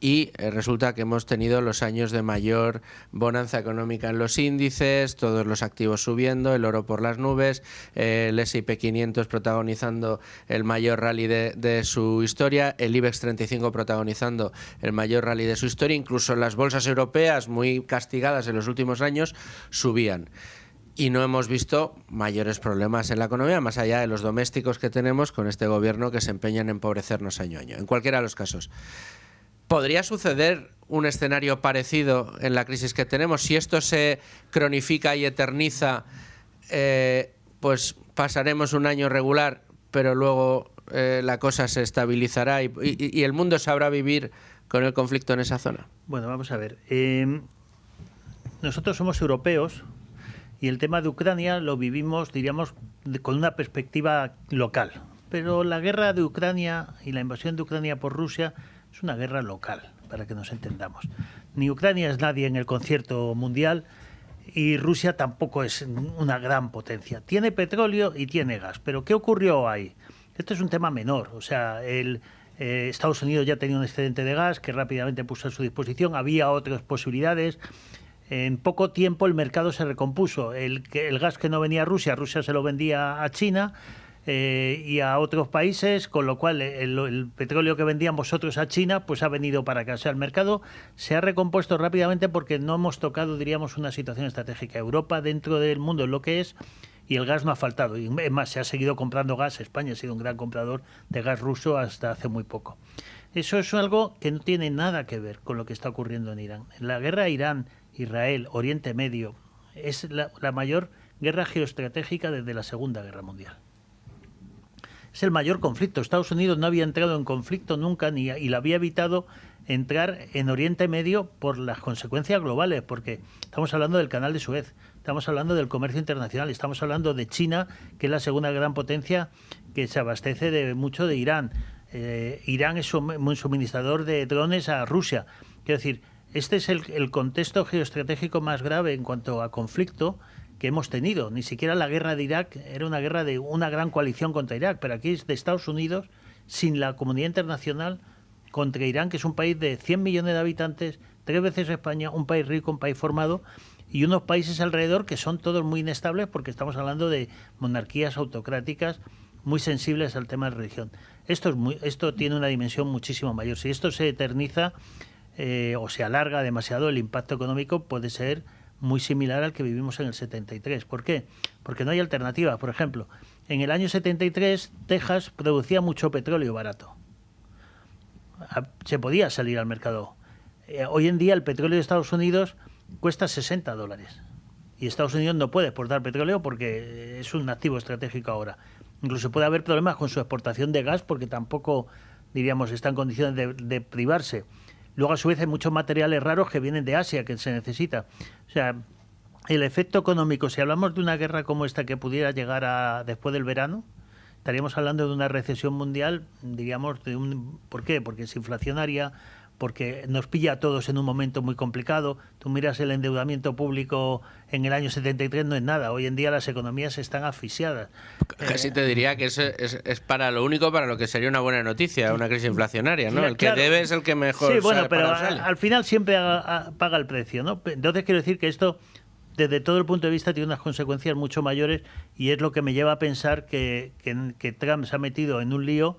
Speaker 1: y resulta que hemos tenido los años de mayor bonanza económica en los índices, todos los activos subiendo, el oro por las nubes, el S&P 500 protagonizando el mayor rally de su historia, el IBEX 35 protagonizando el mayor rally de su historia, incluso las bolsas europeas, muy castigadas en los últimos años, subían. Y no hemos visto mayores problemas en la economía, más allá de los domésticos que tenemos con este gobierno que se empeña en empobrecernos año a año. En cualquiera de los casos, ¿podría suceder un escenario parecido en la crisis que tenemos? Si esto se cronifica y eterniza, pues pasaremos un año regular, pero luego la cosa se estabilizará y el mundo sabrá vivir con el conflicto en esa zona.
Speaker 4: Bueno, vamos a ver. Nosotros somos europeos y el tema de Ucrania lo vivimos, diríamos, con una perspectiva local. Pero la guerra de Ucrania y la invasión de Ucrania por Rusia es una guerra local, para que nos entendamos. Ni Ucrania es nadie en el concierto mundial y Rusia tampoco es una gran potencia. Tiene petróleo y tiene gas, pero ¿qué ocurrió ahí? Esto es un tema menor. O sea, Estados Unidos ya tenía un excedente de gas que rápidamente puso a su disposición. Había otras posibilidades. En poco tiempo el mercado se recompuso. El gas que no venía a Rusia se lo vendía a China y a otros países, con lo cual el petróleo que vendían vosotros a China pues ha venido para acá. O sea, el mercado se ha recompuesto rápidamente porque no hemos tocado, diríamos, una situación estratégica. Europa dentro del mundo es lo que es y el gas no ha faltado. Y es más, se ha seguido comprando gas. España ha sido un gran comprador de gas ruso hasta hace muy poco. Eso es algo que no tiene nada que ver con lo que está ocurriendo en Irán. La guerra Irán, Israel, Oriente Medio, es la mayor guerra geoestratégica desde la Segunda Guerra Mundial. Es el mayor conflicto. Estados Unidos no había entrado en conflicto nunca y lo había evitado entrar en Oriente Medio por las consecuencias globales, porque estamos hablando del Canal de Suez, estamos hablando del comercio internacional, estamos hablando de China, que es la segunda gran potencia que se abastece mucho de Irán. Irán es un suministrador de drones a Rusia. Quiero decir, este es el contexto geoestratégico más grave en cuanto a conflicto que hemos tenido. Ni siquiera la guerra de Irak era una guerra de una gran coalición contra Irak, pero aquí es de Estados Unidos sin la comunidad internacional contra Irán, que es un país de 100 millones de habitantes, 3 veces España, un país rico, un país formado, y unos países alrededor que son todos muy inestables porque estamos hablando de monarquías autocráticas muy sensibles al tema de religión. Esto tiene una dimensión muchísimo mayor. Si esto se eterniza o se alarga demasiado, el impacto económico puede ser muy similar al que vivimos en el 73. ¿Por qué? Porque no hay alternativa. Por ejemplo, en el año 73 Texas producía mucho petróleo barato. Se podía salir al mercado. Hoy en día el petróleo de Estados Unidos cuesta $60 y Estados Unidos no puede exportar petróleo porque es un activo estratégico ahora. Incluso puede haber problemas con su exportación de gas porque tampoco, diríamos, está en condiciones de privarse. Luego, a su vez, hay muchos materiales raros que vienen de Asia que se necesita. O sea, el efecto económico, si hablamos de una guerra como esta que pudiera llegar después del verano, estaríamos hablando de una recesión mundial, diríamos, ¿por qué? Porque es inflacionaria, porque nos pilla a todos en un momento muy complicado. Tú miras el endeudamiento público en el año 73, no es nada. Hoy en día las economías están asfixiadas.
Speaker 1: Casi te diría que es para lo único para lo que sería una buena noticia, una crisis inflacionaria, ¿no? El que debe es el que mejor sale.
Speaker 4: Sí, bueno, pero al final siempre paga el precio, ¿no? Entonces quiero decir que esto, desde todo el punto de vista, tiene unas consecuencias mucho mayores y es lo que me lleva a pensar que Trump se ha metido en un lío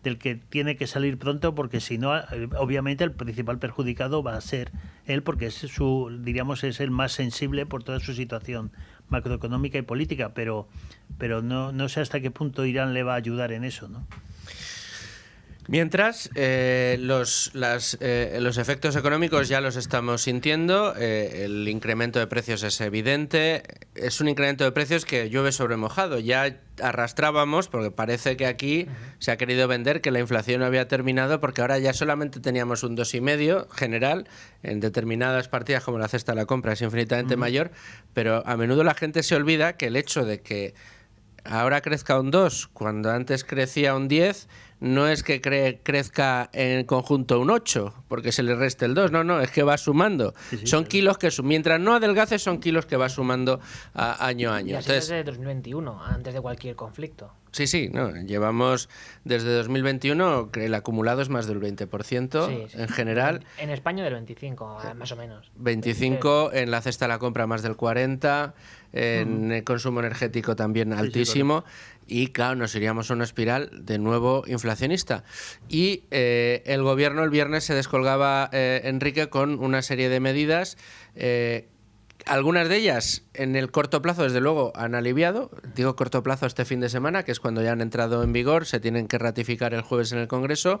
Speaker 4: del que tiene que salir pronto, porque si no, obviamente el principal perjudicado va a ser él, porque es es el más sensible por toda su situación macroeconómica y política, pero no sé hasta qué punto Irán le va a ayudar en eso, ¿no?
Speaker 1: Mientras, los efectos económicos ya los estamos sintiendo, el incremento de precios es evidente, es un incremento de precios que llueve sobre mojado. Ya arrastrábamos, porque parece que aquí se ha querido vender que la inflación no había terminado, porque ahora ya solamente teníamos un 2,5 general, en determinadas partidas como la cesta de la compra es infinitamente mayor, pero a menudo la gente se olvida que el hecho de que ahora crezca un 2 cuando antes crecía un 10 no es que crezca en conjunto un 8 porque se le reste el 2, no, es que va sumando. Sí, son kilos que mientras no adelgaces son kilos que va sumando año a año.
Speaker 2: Y así entonces, desde 2021, antes de cualquier conflicto.
Speaker 1: Sí, no, llevamos desde 2021, que el acumulado es más del 20%
Speaker 2: Sí.
Speaker 1: en general.
Speaker 2: En España del 25, más o menos.
Speaker 1: 25, en la cesta de la compra más del 40, en el consumo energético también altísimo, y claro, nos iríamos a una espiral de nuevo inflacionista. Y el gobierno el viernes se descolgaba, Enrique, con una serie de medidas. Algunas de ellas en el corto plazo, desde luego, han aliviado. Digo corto plazo este fin de semana, que es cuando ya han entrado en vigor, se tienen que ratificar el jueves en el Congreso.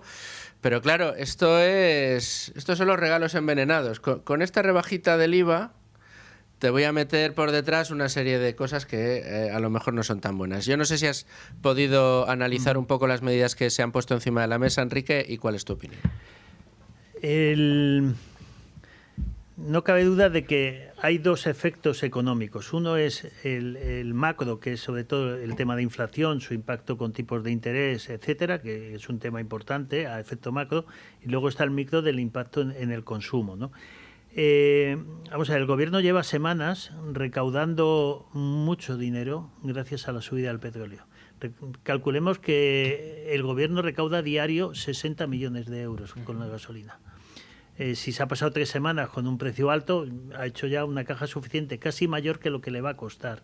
Speaker 1: Pero claro, estos son los regalos envenenados. Con esta rebajita del IVA te voy a meter por detrás una serie de cosas que a lo mejor no son tan buenas. Yo no sé si has podido analizar un poco las medidas que se han puesto encima de la mesa, Enrique, y cuál es tu opinión.
Speaker 4: No cabe duda de que hay dos efectos económicos. Uno es el macro, que es sobre todo el tema de inflación, su impacto con tipos de interés, etcétera, que es un tema importante a efecto macro. Y luego está el micro del impacto en el consumo, ¿no? Vamos a ver, el gobierno lleva semanas recaudando mucho dinero gracias a la subida del petróleo. Calculemos que el gobierno recauda a diario 60 millones de euros con la gasolina. Si se ha pasado 3 semanas con un precio alto, ha hecho ya una caja suficiente, casi mayor que lo que le va a costar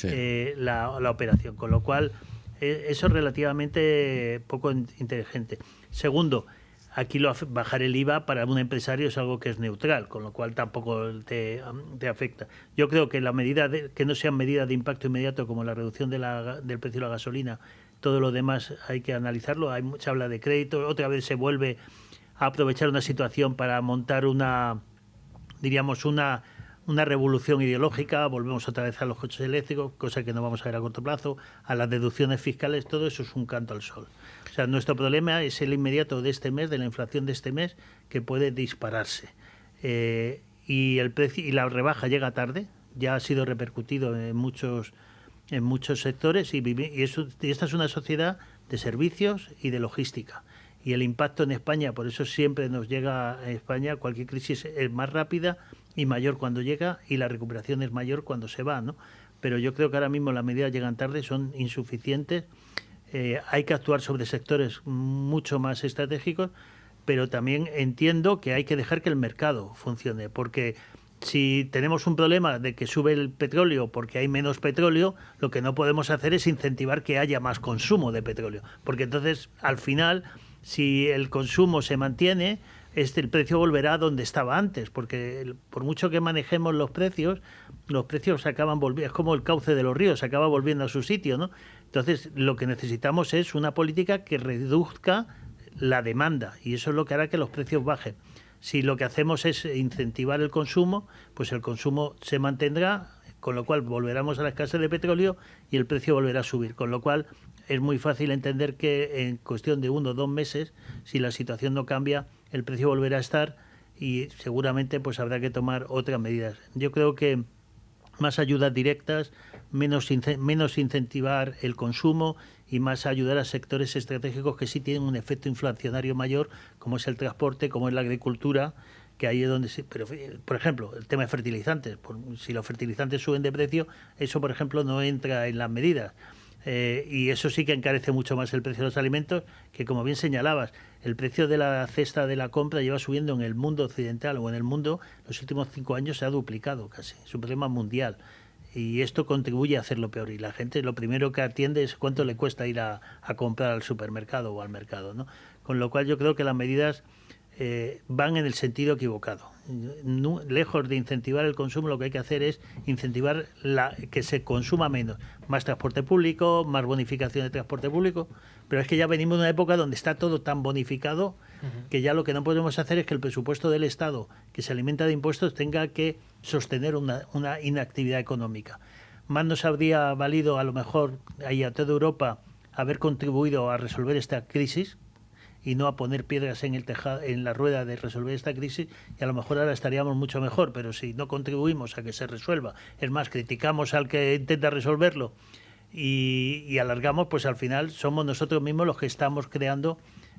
Speaker 4: la operación. Con lo cual, eso es relativamente poco inteligente. Segundo, aquí bajar el IVA para un empresario es algo que es neutral, con lo cual tampoco te afecta. Yo creo que la medida que no sean medidas de impacto inmediato como la reducción del precio de la gasolina, todo lo demás hay que analizarlo. Se habla de crédito, otra vez se vuelve a aprovechar una situación para montar una revolución ideológica. Volvemos otra vez a los coches eléctricos, cosa que no vamos a ver a corto plazo, a las deducciones fiscales. Todo eso es un canto al sol. O sea, nuestro problema es el inmediato de este mes, de la inflación de este mes, que puede dispararse. Y el precio y la rebaja llega tarde, ya ha sido repercutido en muchos sectores, y esta es una sociedad de servicios y de logística. Y el impacto en España, por eso siempre nos llega a España, cualquier crisis es más rápida y mayor cuando llega, y la recuperación es mayor cuando se va, ¿no? Pero yo creo que ahora mismo las medidas llegan tarde, son insuficientes. Hay que actuar sobre sectores mucho más estratégicos, pero también entiendo que hay que dejar que el mercado funcione, porque si tenemos un problema de que sube el petróleo porque hay menos petróleo, lo que no podemos hacer es incentivar que haya más consumo de petróleo, porque entonces al final, si el consumo se mantiene, el precio volverá a donde estaba antes, porque por mucho que manejemos los precios acaban volviendo, es como el cauce de los ríos, se acaba volviendo a su sitio, ¿no? Entonces, lo que necesitamos es una política que reduzca la demanda, y eso es lo que hará que los precios bajen. Si lo que hacemos es incentivar el consumo, pues el consumo se mantendrá, con lo cual volveremos a la escasez de petróleo y el precio volverá a subir, con lo cual es muy fácil entender que en cuestión de 1 o 2 meses, si la situación no cambia, el precio volverá a estar, y seguramente pues habrá que tomar otras medidas. Yo creo que más ayudas directas, menos incentivar el consumo y más ayudar a sectores estratégicos que sí tienen un efecto inflacionario mayor, como es el transporte, como es la agricultura, que ahí es donde pero, por ejemplo, el tema de fertilizantes, si los fertilizantes suben de precio, eso, por ejemplo, no entra en las medidas. Y eso sí que encarece mucho más el precio de los alimentos, que como bien señalabas, el precio de la cesta de la compra lleva subiendo en el mundo occidental o en el mundo, los últimos 5 años se ha duplicado casi, es un problema mundial, y esto contribuye a hacerlo peor, y la gente lo primero que atiende es cuánto le cuesta ir a comprar al supermercado o al mercado, ¿no? Con lo cual yo creo que las medidas van en el sentido equivocado. Lejos de incentivar el consumo, lo que hay que hacer es incentivar que se consuma menos. Más transporte público, más bonificación de transporte público, pero es que ya venimos de una época donde está todo tan bonificado que ya lo que no podemos hacer es que el presupuesto del Estado, que se alimenta de impuestos, tenga que sostener una inactividad económica. Más nos habría valido, a lo mejor, ahí a toda Europa, haber contribuido a resolver esta crisis, y no a poner piedras en el tejado, en la rueda de resolver esta crisis, y a lo mejor ahora estaríamos mucho mejor, pero si no contribuimos a que se resuelva, es más, criticamos al que intenta resolverlo y alargamos, pues al final somos nosotros mismos los que estamos creando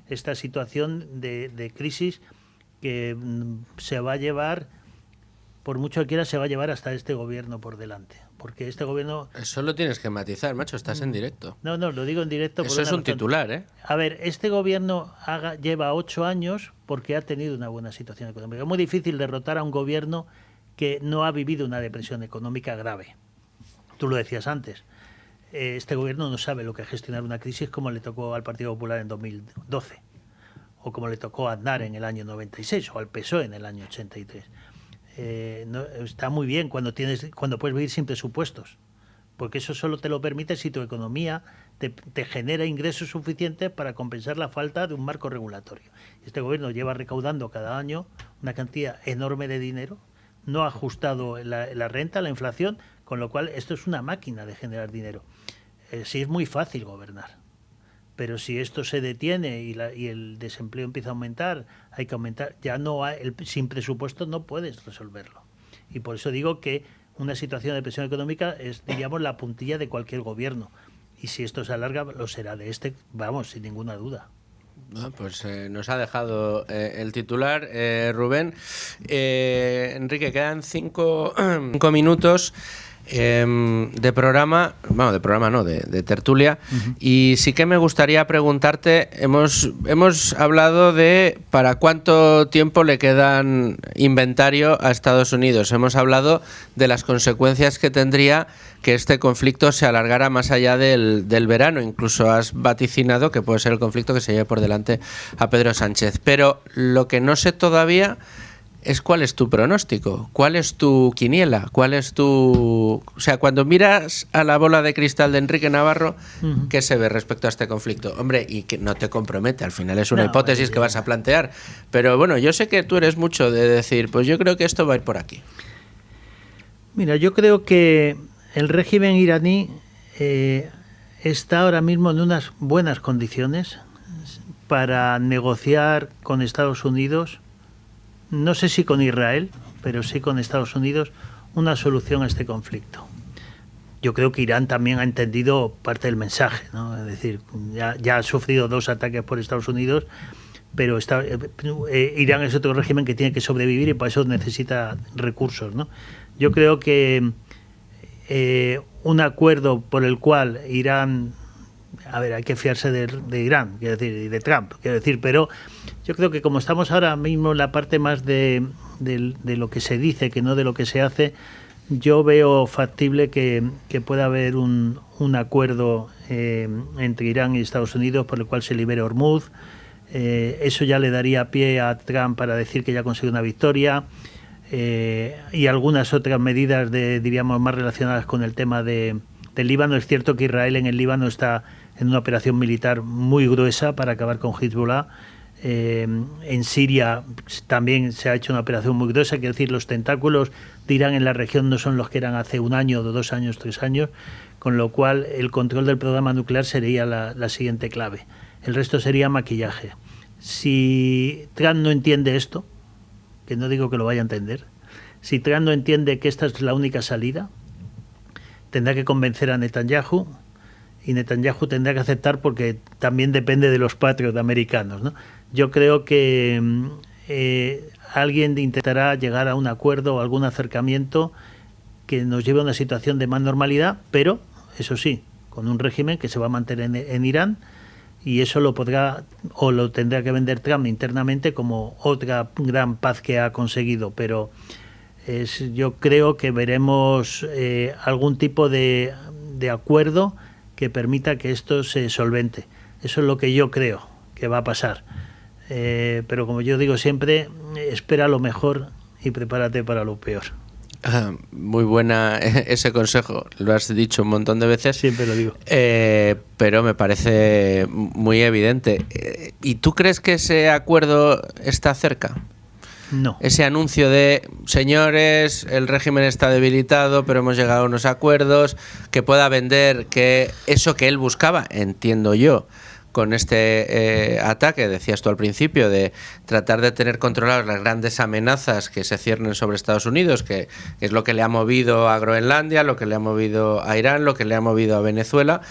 Speaker 4: esta situación de crisis que se va a llevar por mucho que quiera, se va a llevar hasta este gobierno por delante. Porque este gobierno...
Speaker 1: Eso lo tienes que matizar, macho, estás en directo.
Speaker 4: No, lo digo en directo.
Speaker 1: Eso es un titular, ¿eh?
Speaker 4: A ver, este gobierno lleva 8 años porque ha tenido una buena situación económica. Es muy difícil derrotar a un gobierno que no ha vivido una depresión económica grave. Tú lo decías antes. Este gobierno no sabe lo que es gestionar una crisis como le tocó al Partido Popular en 2012, o como le tocó a Aznar en el año 96, o al PSOE en el año 83. Está muy bien cuando puedes vivir sin presupuestos, porque eso solo te lo permite si tu economía te genera ingresos suficientes para compensar la falta de un marco regulatorio. Este gobierno lleva recaudando cada año una cantidad enorme de dinero, no ha ajustado la renta, la inflación, con lo cual esto es una máquina de generar dinero. Sí, es muy fácil gobernar, pero si esto se detiene y el desempleo empieza a aumentar, hay que aumentar. Ya no hay, sin presupuesto no puedes resolverlo. Y por eso digo que una situación de presión económica es, diríamos, la puntilla de cualquier gobierno. Y si esto se alarga, lo será de este, vamos, sin ninguna duda.
Speaker 1: Pues nos ha dejado el titular, Rubén. Enrique, quedan 5 minutos de programa, bueno, de programa no, de tertulia. Y sí que me gustaría preguntarte, hemos hablado de para cuánto tiempo le quedan inventario a Estados Unidos. Hemos hablado de las consecuencias que tendría que este conflicto se alargara más allá del verano. Incluso has vaticinado que puede ser el conflicto que se lleve por delante a Pedro Sánchez. Pero lo que no sé todavía es cuál es tu pronóstico, cuál es tu quiniela, cuál es tu... O sea, cuando miras a la bola de cristal de Enrique Navarro, ¿qué se ve respecto a este conflicto? Hombre, y que no te compromete, al final es una hipótesis que vas a plantear. Pero bueno, yo sé que tú eres mucho de decir, pues yo creo que esto va a ir por aquí.
Speaker 4: Mira, yo creo que el régimen iraní está ahora mismo en unas buenas condiciones para negociar con Estados Unidos, no sé si con Israel, pero sí con Estados Unidos, una solución a este conflicto. Yo creo que Irán también ha entendido parte del mensaje, ¿no? Es decir, ya ha sufrido 2 ataques por Estados Unidos, pero Irán es otro régimen que tiene que sobrevivir y para eso necesita recursos, ¿no? Yo creo que un acuerdo por el cual Irán... A ver, hay que fiarse de Irán, quiero decir, y de Trump, quiero decir, pero yo creo que como estamos ahora mismo en la parte más de lo que se dice que no de lo que se hace, yo veo factible que pueda haber un acuerdo entre Irán y Estados Unidos por el cual se libere Hormuz. Eso ya le daría pie a Trump para decir que ya ha conseguido una victoria, y algunas otras medidas diríamos más relacionadas con el tema del Líbano. Es cierto que Israel en el Líbano está en una operación militar muy gruesa para acabar con Hezbollah. En Siria también se ha hecho una operación muy gruesa, quiero decir, los tentáculos de Irán en la región no son los que eran hace 1 año, 2 años, 3 años, con lo cual el control del programa nuclear sería la siguiente clave. El resto sería maquillaje. Si Trump no entiende esto, que no digo que lo vaya a entender, si Trump no entiende que esta es la única salida, tendrá que convencer a Netanyahu, y Netanyahu tendrá que aceptar porque también depende de los patriots americanos, ¿no? Yo creo que alguien intentará llegar a un acuerdo o algún acercamiento que nos lleve a una situación de más normalidad, pero, eso sí, con un régimen que se va a mantener en Irán, y eso lo podrá o lo tendrá que vender Trump internamente como otra gran paz que ha conseguido, pero yo creo que veremos algún tipo de acuerdo que permita que esto se solvente. Eso es lo que yo creo que va a pasar. Pero como yo digo siempre, espera lo mejor y prepárate para lo peor.
Speaker 1: Muy buena ese consejo, lo has dicho un montón de veces.
Speaker 4: Siempre lo digo.
Speaker 1: Pero me parece muy evidente. ¿Y tú crees que ese acuerdo está cerca?
Speaker 4: No.
Speaker 1: Ese anuncio de, señores, el régimen está debilitado, pero hemos llegado a unos acuerdos, que pueda vender que eso que él buscaba, entiendo yo, con este ataque, decías tú al principio, de tratar de tener controladas las grandes amenazas que se ciernen sobre Estados Unidos, que es lo que le ha movido a Groenlandia, lo que le ha movido a Irán, lo que le ha movido a Venezuela,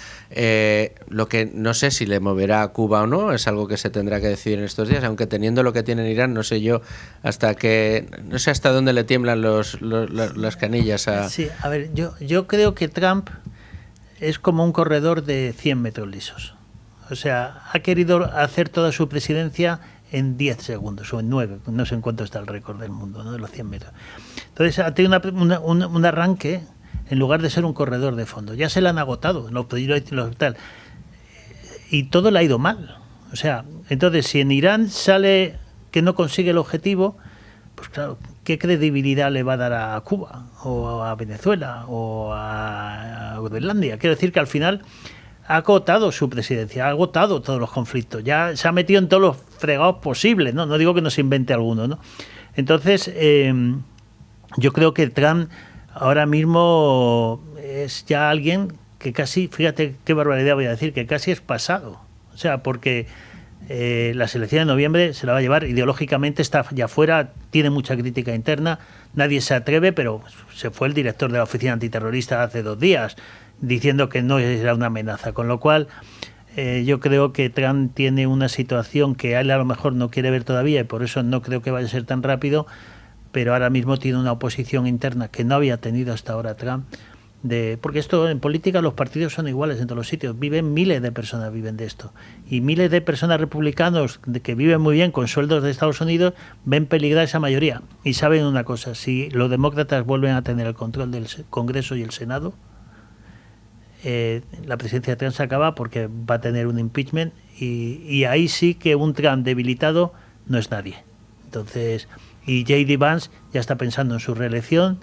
Speaker 1: lo que no sé si le moverá a Cuba o no, es algo que se tendrá que decidir en estos días, aunque teniendo lo que tiene en Irán, no sé yo no sé hasta dónde le tiemblan las canillas a...
Speaker 4: Sí, a ver, yo creo que Trump es como un corredor de 100 metros lisos. O sea, ha querido hacer toda su presidencia en 10 segundos o en 9, no sé en cuánto está el récord del mundo, ¿no?, de los 100 metros. Entonces ha tenido un arranque en lugar de ser un corredor de fondo. Ya se le han agotado los tal. Y todo le ha ido mal. O sea, entonces si en Irán sale que no consigue el objetivo, pues claro, ¿qué credibilidad le va a dar a Cuba o a Venezuela o a Groenlandia? Quiero decir que al final ha agotado su presidencia, ha agotado todos los conflictos, ya se ha metido en todos los fregados posibles, ¿no? No digo que no se invente alguno, ¿no? Entonces, yo creo que Trump ahora mismo es ya alguien que casi, fíjate qué barbaridad voy a decir, que casi es pasado. O sea, porque la elecciones de noviembre se la va a llevar, ideológicamente está ya fuera, tiene mucha crítica interna, nadie se atreve, pero se fue el director de la Oficina Antiterrorista hace 2 días, diciendo que no era una amenaza, con lo cual yo creo que Trump tiene una situación que él a lo mejor no quiere ver todavía y por eso no creo que vaya a ser tan rápido, pero ahora mismo tiene una oposición interna que no había tenido hasta ahora Trump, porque esto en política los partidos son iguales en todos los sitios, miles de personas viven de esto y miles de personas republicanos que viven muy bien con sueldos de Estados Unidos ven peligrar esa mayoría y saben una cosa, si los demócratas vuelven a tener el control del Congreso y el Senado, la presidencia de Trump se acaba porque va a tener un impeachment y ahí sí que un Trump debilitado no es nadie. Entonces, y J.D. Vance ya está pensando en su reelección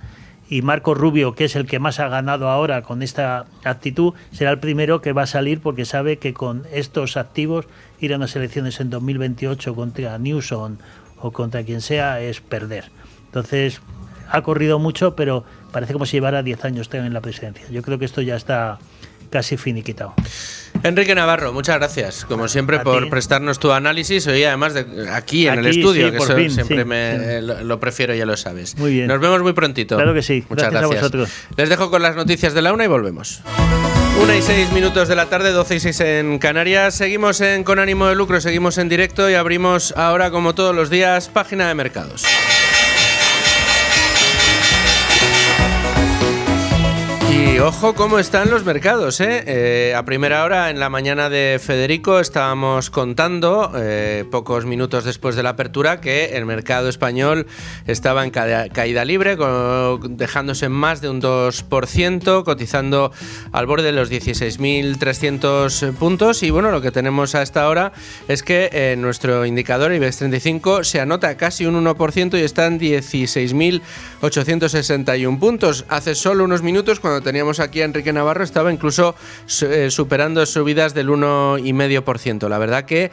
Speaker 4: y Marco Rubio, que es el que más ha ganado ahora con esta actitud, será el primero que va a salir porque sabe que con estos activos ir a unas elecciones en 2028 contra Newsom o contra quien sea es perder. Entonces, ha corrido mucho, pero parece como si llevara 10 años en la presidencia. Yo creo que esto ya está casi finiquitado.
Speaker 1: Enrique Navarro, muchas gracias, como siempre, por prestarnos tu análisis hoy, además de aquí en el estudio, sí, que eso fin, siempre sí. Lo prefiero, ya lo sabes.
Speaker 4: Muy bien.
Speaker 1: Nos vemos muy prontito.
Speaker 4: Claro que sí.
Speaker 1: Muchas
Speaker 4: gracias. A vosotros.
Speaker 1: Les dejo con las noticias de la 1 y volvemos. 1:06 de la tarde, 12:06 en Canarias. Seguimos Con Ánimo de Lucro, seguimos en directo y abrimos ahora, como todos los días, página de mercados. Y ojo cómo están los mercados, ¿eh? A primera hora, en la mañana de Federico, estábamos contando, pocos minutos después de la apertura, que el mercado español estaba en caída libre, dejándose más de un 2%, cotizando al borde de los 16.300 puntos. Y bueno, lo que tenemos a esta hora es que nuestro indicador IBEX 35 se anota casi un 1% y está en 16.861 puntos. Hace solo unos minutos, cuando teníamos aquí a Enrique Navarro, estaba incluso superando subidas del 1,5%. La verdad que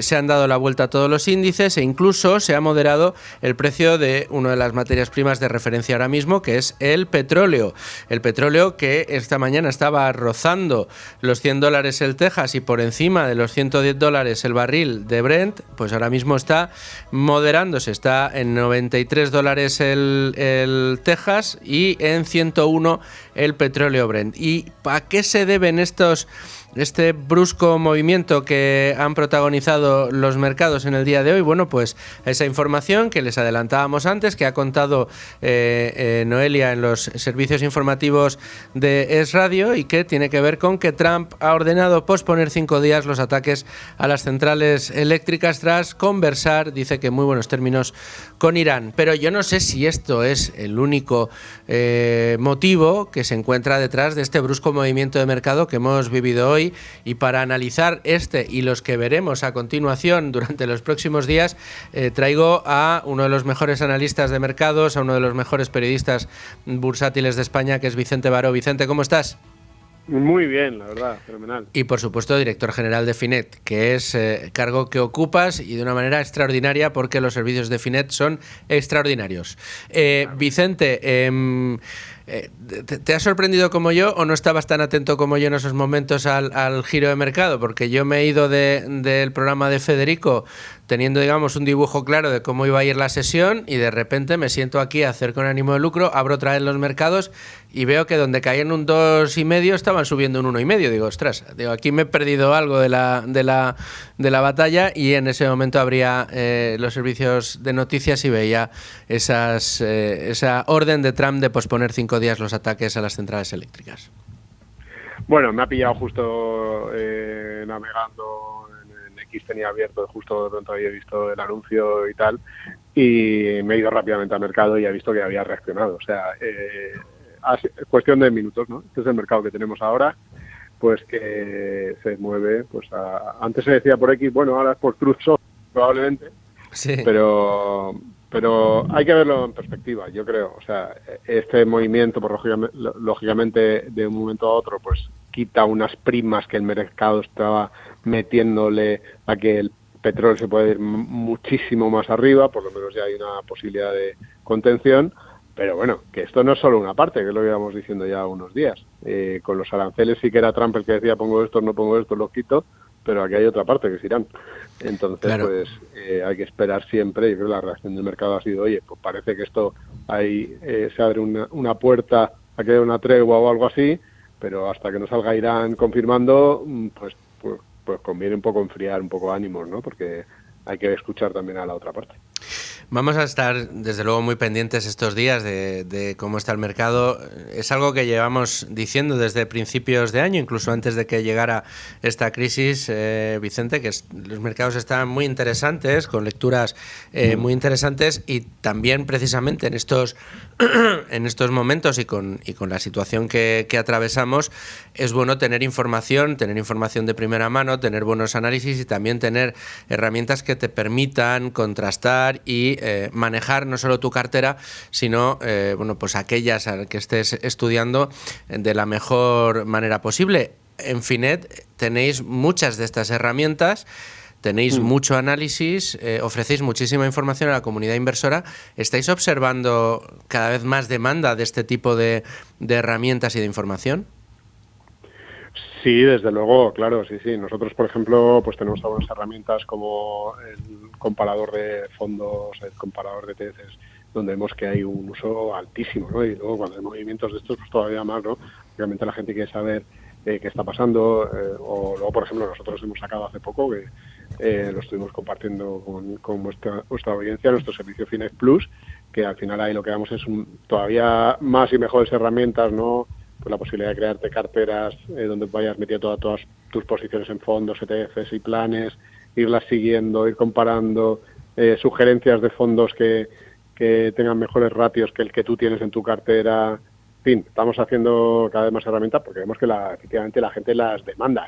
Speaker 1: se han dado la vuelta a todos los índices e incluso se ha moderado el precio de una de las materias primas de referencia ahora mismo, que es el petróleo. El petróleo, que esta mañana estaba rozando los $100 el Texas y por encima de los $110 el barril de Brent, pues ahora mismo está moderándose, está en $93 el Texas y en 101 el petróleo Brent. ¿Y a qué se deben este brusco movimiento que han protagonizado los mercados en el día de hoy? Bueno, pues esa información que les adelantábamos antes, que ha contado Noelia en los servicios informativos de Es Radio, y que tiene que ver con que Trump ha ordenado posponer 5 días los ataques a las centrales eléctricas tras conversar, dice que en muy buenos términos, con Irán. Pero yo no sé si esto es el único motivo que se encuentra detrás de este brusco movimiento de mercado que hemos vivido hoy. Y para analizar este y los que veremos a continuación durante los próximos días, traigo a uno de los mejores analistas de mercados, a uno de los mejores periodistas bursátiles de España, que es Vicente Baró. Vicente, ¿cómo estás?
Speaker 5: Muy bien, la verdad, fenomenal.
Speaker 1: Y por supuesto, director general de Finet, que es cargo que ocupas y de una manera extraordinaria, porque los servicios de Finet son extraordinarios. Vicente, ¿Te has sorprendido como yo o no estabas tan atento como yo en esos momentos al giro de mercado? Porque yo me he ido del programa de Federico teniendo, digamos, un dibujo claro de cómo iba a ir la sesión y de repente me siento aquí a hacer con ánimo de lucro, abro otra vez los mercados y veo que donde caían un 2,5 estaban subiendo un 1,5. Digo, ostras, aquí me he perdido algo de la batalla, y en ese momento abría los servicios de noticias y veía esa orden de Trump de posponer 5 días los ataques a las centrales eléctricas.
Speaker 5: Bueno, me ha pillado justo navegando en X, tenía abierto, justo de pronto había visto el anuncio y tal, y me he ido rápidamente al mercado y he visto que había reaccionado. O sea, cuestión de minutos, ¿no? Este es el mercado que tenemos ahora, pues que se mueve, pues antes se decía por X, bueno, ahora es por Truth probablemente, sí. Pero hay que verlo en perspectiva, yo creo. O sea, este movimiento, pues, lógicamente, de un momento a otro, pues quita unas primas que el mercado estaba metiéndole a que el petróleo se puede ir muchísimo más arriba, por lo menos ya hay una posibilidad de contención. Pero bueno, que esto no es solo una parte, que es lo que íbamos diciendo ya unos días. Con los aranceles sí que era Trump el que decía pongo esto, no pongo esto, lo quito, pero aquí hay otra parte que es Irán. Entonces, claro, pues hay que esperar siempre. Yo creo que la reacción del mercado ha sido, oye, pues parece que esto se abre una puerta a que haya una tregua o algo así, pero hasta que no salga Irán confirmando, pues conviene un poco enfriar un poco ánimos, ¿no? Porque hay que escuchar también a la otra parte.
Speaker 1: Vamos a estar, desde luego, muy pendientes estos días de cómo está el mercado. Es algo que llevamos diciendo desde principios de año, incluso antes de que llegara esta crisis, Vicente, que los mercados están muy interesantes, con lecturas muy interesantes, y también precisamente en estos momentos y con la situación que atravesamos, es bueno tener información de primera mano, tener buenos análisis y también tener herramientas que te permitan contrastar y manejar no solo tu cartera, sino pues aquellas que estés estudiando de la mejor manera posible. En Finet tenéis muchas de estas herramientas, tenéis mucho análisis, ofrecéis muchísima información a la comunidad inversora. ¿Estáis observando cada vez más demanda de este tipo de herramientas y de información?
Speaker 5: Sí, desde luego, claro, sí. Nosotros, por ejemplo, pues tenemos algunas herramientas como el comparador de fondos, el comparador de ETFs, donde vemos que hay un uso altísimo, ¿no? Y luego cuando hay movimientos de estos, pues todavía más, ¿no? Obviamente la gente quiere saber qué está pasando, o luego, por ejemplo, nosotros hemos sacado hace poco, que lo estuvimos compartiendo con vuestra audiencia, nuestro servicio Finet Plus, que al final ahí lo que damos es todavía más y mejores herramientas, ¿no? Pues la posibilidad de crearte carteras donde vayas metiendo todas tus posiciones en fondos, ETFs y planes, irlas siguiendo, ir comparando, sugerencias de fondos que tengan mejores ratios que el que tú tienes en tu cartera. En fin, estamos haciendo cada vez más herramientas porque vemos que efectivamente la gente las demanda.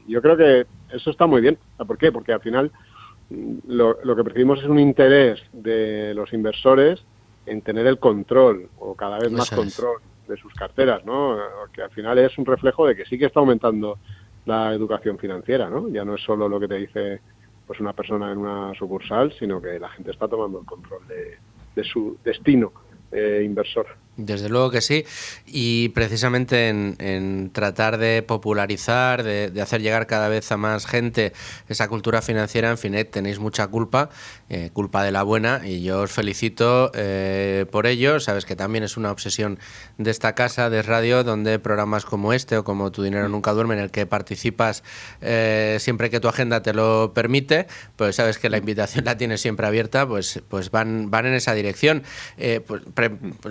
Speaker 5: Yo creo que eso está muy bien. ¿Por qué? Porque al final lo que percibimos es un interés de los inversores en tener el control, o cada vez más control de sus carteras, ¿no? Que al final es un reflejo de que sí que está aumentando la educación financiera, ¿no? Ya no es solo lo que te dice pues una persona en una sucursal, sino que la gente está tomando el control de su destino inversor.
Speaker 1: Desde luego que sí, y precisamente en tratar de popularizar, de hacer llegar cada vez a más gente esa cultura financiera, en Finet tenéis mucha culpa de la buena, y yo os felicito por ello. Sabes que también es una obsesión de esta casa de radio, donde programas como este o como Tu Dinero Nunca Duerme, en el que participas siempre que tu agenda te lo permite, pues sabes que la invitación la tienes siempre abierta, pues van en esa dirección.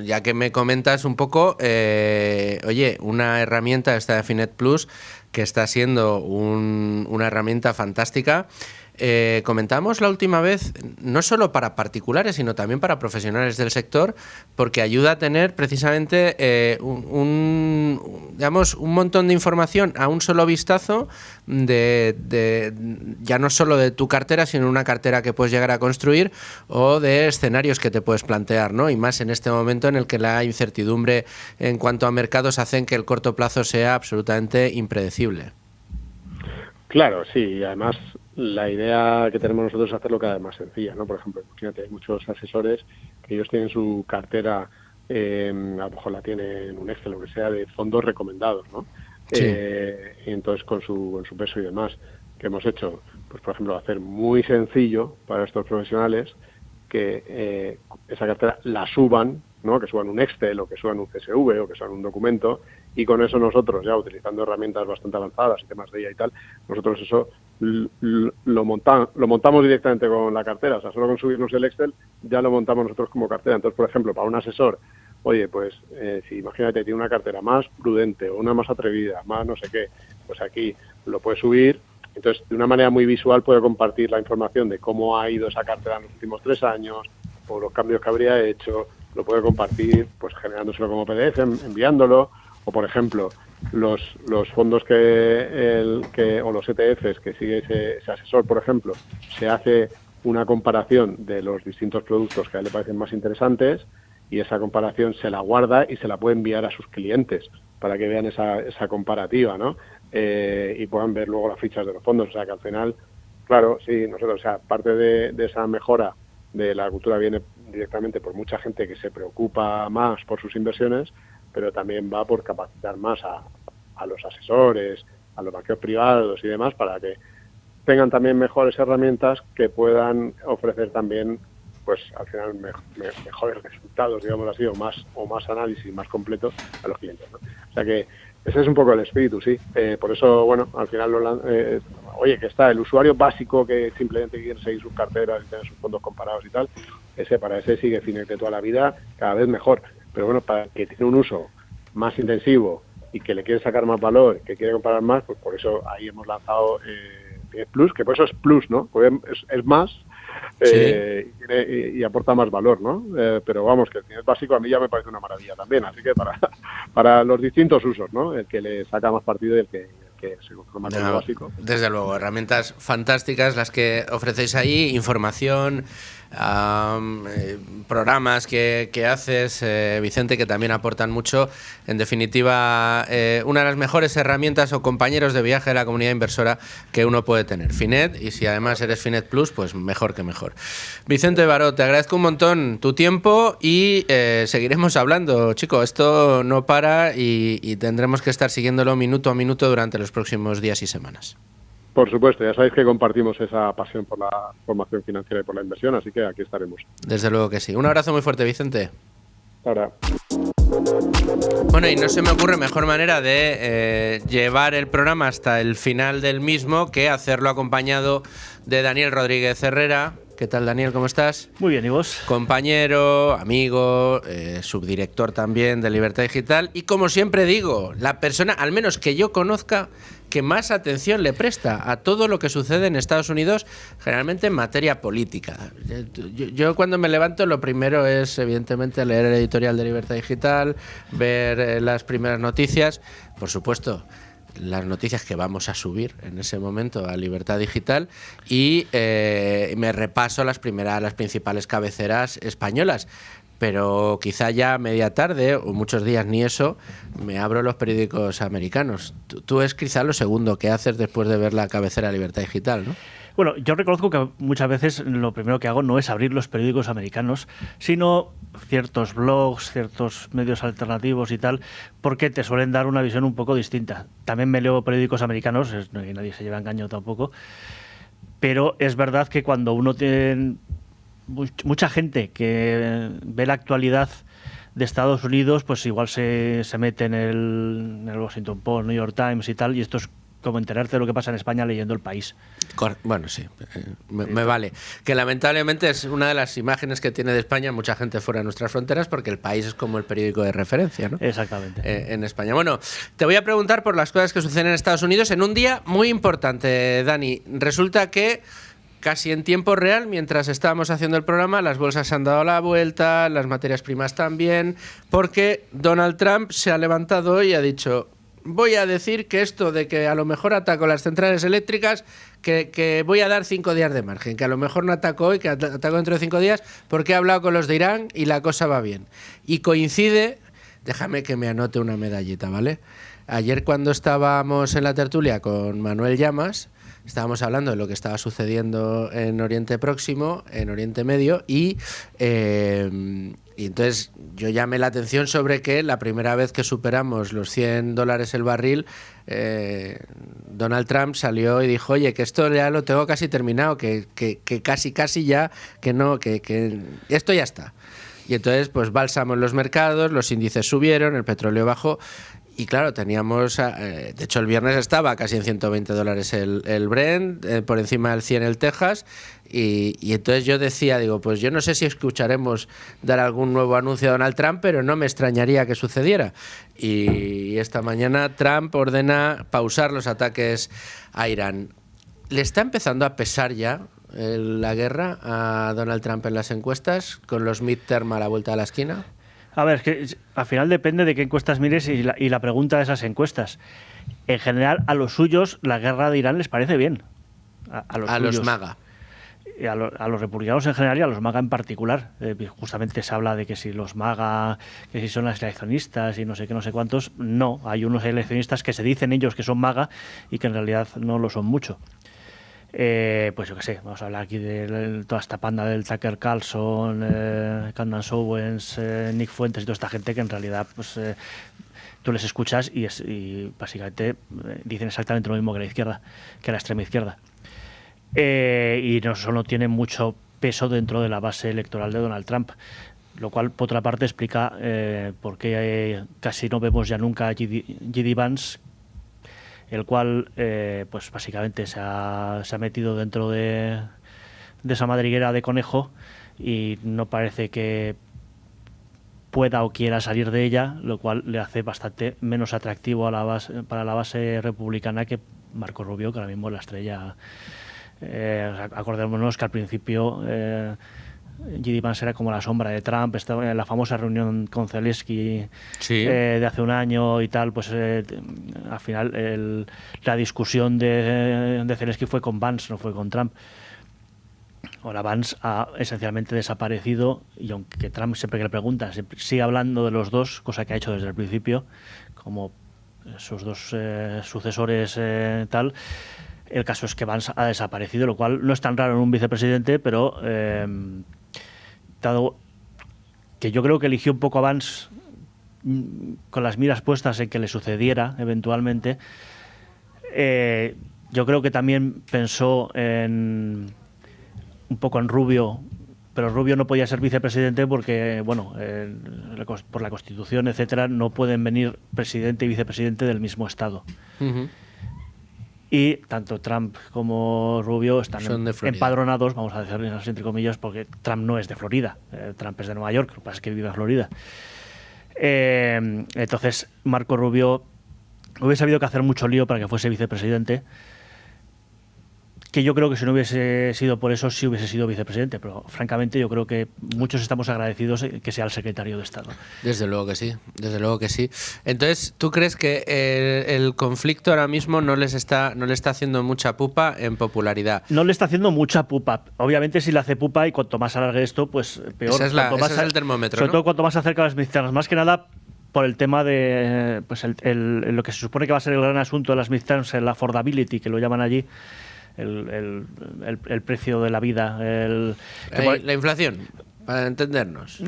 Speaker 1: Ya que me comentas un poco, oye, una herramienta esta de Finet Plus que está siendo una herramienta fantástica. Comentamos la última vez, no solo para particulares, sino también para profesionales del sector, porque ayuda a tener precisamente un montón de información a un solo vistazo, ya no solo de tu cartera, sino una cartera que puedes llegar a construir, o de escenarios que te puedes plantear, ¿no? Y más en este momento en el que la incertidumbre en cuanto a mercados hacen que el corto plazo sea absolutamente impredecible.
Speaker 5: Claro, sí, y además la idea que tenemos nosotros es hacerlo cada vez más sencilla, ¿no? Por ejemplo, imagínate, hay muchos asesores que ellos tienen su cartera a lo mejor la tiene en un Excel o que sea, de fondos recomendados, ¿no?
Speaker 1: Sí.
Speaker 5: Y entonces con su peso y demás, que hemos hecho, pues por ejemplo, hacer muy sencillo para estos profesionales que esa cartera la suban, ¿no? Que suban un Excel o que suban un CSV o que suban un documento, y con eso nosotros, ya utilizando herramientas bastante avanzadas y temas de ella y tal, nosotros eso lo montamos directamente con la cartera. O sea, solo con subirnos el Excel ya lo montamos nosotros como cartera. Entonces, por ejemplo, para un asesor, oye, pues si imagínate tiene una cartera más prudente o una más atrevida, más no sé qué, pues aquí lo puede subir. Entonces, de una manera muy visual puede compartir la información de cómo ha ido esa cartera en los últimos 3 años, o los cambios que habría hecho. Lo puede compartir pues generándoselo como PDF, enviándolo, o por ejemplo los fondos o los ETFs que sigue ese asesor, por ejemplo, se hace una comparación de los distintos productos que a él le parecen más interesantes, y esa comparación se la guarda y se la puede enviar a sus clientes para que vean esa comparativa, ¿no? Y puedan ver luego las fichas de los fondos. O sea que al final, claro, sí, nosotros, o sea, parte de esa mejora de la cultura viene directamente por mucha gente que se preocupa más por sus inversiones, pero también va por capacitar más a los asesores, a los banqueros privados y demás, para que tengan también mejores herramientas que puedan ofrecer también, pues al final mejores resultados, digamos así, o más análisis más completo a los clientes, ¿no? O sea que ese es un poco el espíritu, sí. Por eso, bueno, al final oye, que está el usuario básico que simplemente quiere seguir sus carteras y tener sus fondos comparados y tal, para ese sigue Finet de toda la vida, cada vez mejor. Pero bueno, para que tiene un uso más intensivo y que le quiere sacar más valor, que quiere comparar más, pues por eso ahí hemos lanzado Finet Plus, que por eso es Plus, ¿no? Pues es más, sí. Y aporta más valor, ¿no? Pero vamos, que el Finet básico a mí ya me parece una maravilla también, así que para los distintos usos, ¿no? El que le saca más partido y el que se conforma con lo básico.
Speaker 1: Desde luego, herramientas fantásticas las que ofrecéis ahí, información, programas que haces, Vicente, que también aportan mucho. En definitiva, una de las mejores herramientas o compañeros de viaje de la comunidad inversora que uno puede tener. Finet, y si además eres Finet Plus, pues mejor que mejor. Vicente Baró, te agradezco un montón tu tiempo y seguiremos hablando, chico. Esto no para y tendremos que estar siguiéndolo minuto a minuto durante los próximos días y semanas.
Speaker 5: Por supuesto, ya sabéis que compartimos esa pasión por la formación financiera y por la inversión, así que aquí estaremos.
Speaker 1: Desde luego que sí. Un abrazo muy fuerte, Vicente.
Speaker 5: Ahora.
Speaker 1: Bueno, y no se me ocurre mejor manera de llevar el programa hasta el final del mismo que hacerlo acompañado de Daniel Rodríguez Herrera. ¿Qué tal, Daniel? ¿Cómo estás?
Speaker 6: Muy bien, ¿y vos?
Speaker 1: Compañero, amigo, subdirector también de Libertad Digital y, como siempre digo, la persona, al menos que yo conozca, que más atención le presta a todo lo que sucede en Estados Unidos, generalmente en materia política. Yo cuando me levanto lo primero es, evidentemente, leer el editorial de Libertad Digital, ver las primeras noticias, por supuesto, las noticias que vamos a subir en ese momento a Libertad Digital, y me repaso las principales cabeceras españolas. Pero quizá ya a media tarde o muchos días ni eso, me abro los periódicos americanos. Tú es quizá lo segundo que haces después de ver la cabecera de Libertad Digital, ¿no?
Speaker 6: Bueno, yo reconozco que muchas veces lo primero que hago no es abrir los periódicos americanos, sino ciertos blogs, ciertos medios alternativos y tal, porque te suelen dar una visión un poco distinta. También me leo periódicos americanos, nadie se lleva engaño tampoco, pero es verdad que cuando uno tiene mucha gente que ve la actualidad de Estados Unidos, pues igual se mete en el Washington Post, New York Times y tal, y esto es como enterarte de lo que pasa en España leyendo El País.
Speaker 1: Bueno, sí, me vale. Que lamentablemente es una de las imágenes que tiene de España mucha gente fuera de nuestras fronteras, porque El País es como el periódico de referencia, ¿no?
Speaker 6: Exactamente.
Speaker 1: En España. Bueno, te voy a preguntar por las cosas que suceden en Estados Unidos en un día muy importante, Dani. Resulta que casi en tiempo real, mientras estábamos haciendo el programa, las bolsas se han dado la vuelta, las materias primas también, porque Donald Trump se ha levantado y ha dicho: voy a decir que esto de que a lo mejor ataco las centrales eléctricas, que voy a dar 5 días de margen, que a lo mejor no ataco hoy, que ataco dentro de 5 días, porque he hablado con los de Irán y la cosa va bien. Y coincide, déjame que me anote una medallita, ¿vale? Ayer, cuando estábamos en la tertulia con Manuel Llamas, estábamos hablando de lo que estaba sucediendo en Oriente Próximo, en Oriente Medio, y entonces yo llamé la atención sobre que la primera vez que superamos los $100 el barril, Donald Trump salió y dijo, oye, que esto ya lo tengo casi terminado, que casi ya, que esto ya está. Y entonces pues bálsamos los mercados, los índices subieron, el petróleo bajó. Y claro, teníamos, de hecho el viernes estaba casi en $120 el Brent, por encima del 100 el Texas, y entonces yo decía, digo, pues yo no sé si escucharemos dar algún nuevo anuncio a Donald Trump, pero no me extrañaría que sucediera. Y esta mañana Trump ordena pausar los ataques a Irán. ¿Le está empezando a pesar ya la guerra a Donald Trump en las encuestas, con los midterm a la vuelta de la esquina?
Speaker 6: A ver, es que al final depende de qué encuestas mires y la pregunta de esas encuestas. En general, a los suyos, la guerra de Irán les parece bien. A los MAGA. A los republicanos en general y a los MAGA en particular. Justamente se habla de que si los MAGA, que si son eleccionistas y no sé qué, no sé cuántos. No, hay unos eleccionistas que se dicen ellos que son MAGA y que en realidad no lo son mucho. Pues yo qué sé, vamos a hablar aquí de toda esta panda del Tucker Carlson, Candace Owens, Nick Fuentes y toda esta gente que en realidad pues tú les escuchas y básicamente dicen exactamente lo mismo que la izquierda, que la extrema izquierda. Y no solo tienen mucho peso dentro de la base electoral de Donald Trump, lo cual por otra parte explica por qué casi no vemos ya nunca a J.D. Vance, el cual pues básicamente se ha metido dentro de esa madriguera de conejo y no parece que pueda o quiera salir de ella, lo cual le hace bastante menos atractivo para la base republicana que Marco Rubio, que ahora mismo es la estrella. Acordémonos que al principio J.D. Vance era como la sombra de Trump, estaba en la famosa reunión con Zelensky de hace un año y tal, pues al final la discusión de Zelensky fue con Vance, no fue con Trump. Ahora Vance ha esencialmente desaparecido y aunque Trump siempre que le pregunta sigue hablando de los dos, cosa que ha hecho desde el principio, como sus dos sucesores tal. El caso es que Vance ha desaparecido, lo cual no es tan raro en un vicepresidente, pero dado que yo creo que eligió un poco a Vance con las miras puestas en que le sucediera eventualmente, yo creo que también pensó un poco en Rubio, pero Rubio no podía ser vicepresidente porque, bueno, por la Constitución, etcétera, no pueden venir presidente y vicepresidente del mismo estado. Uh-huh. Y tanto Trump como Rubio están empadronados, vamos a decirlo entre comillas, porque Trump no es de Florida. Trump es de Nueva York, lo que pasa es que vive en Florida. Entonces, Marco Rubio hubiese habido que hacer mucho lío para que fuese vicepresidente, que yo creo que si no hubiese sido por eso, sí hubiese sido vicepresidente, pero francamente yo creo que muchos estamos agradecidos que sea el secretario de Estado.
Speaker 1: Desde luego que sí, desde luego que sí. Entonces, ¿tú crees que el conflicto ahora mismo no le está haciendo mucha pupa en popularidad?
Speaker 6: No le está haciendo mucha pupa. Obviamente si le hace pupa y cuanto más alargue esto, pues peor.
Speaker 1: Ese es el termómetro,
Speaker 6: sobre
Speaker 1: ¿no?
Speaker 6: todo cuanto más se acerca a las midterms. Más que nada por el tema de pues lo que se supone que va a ser el gran asunto de las midterms, el affordability, que lo llaman allí. El precio de la vida,
Speaker 1: la inflación, para entendernos.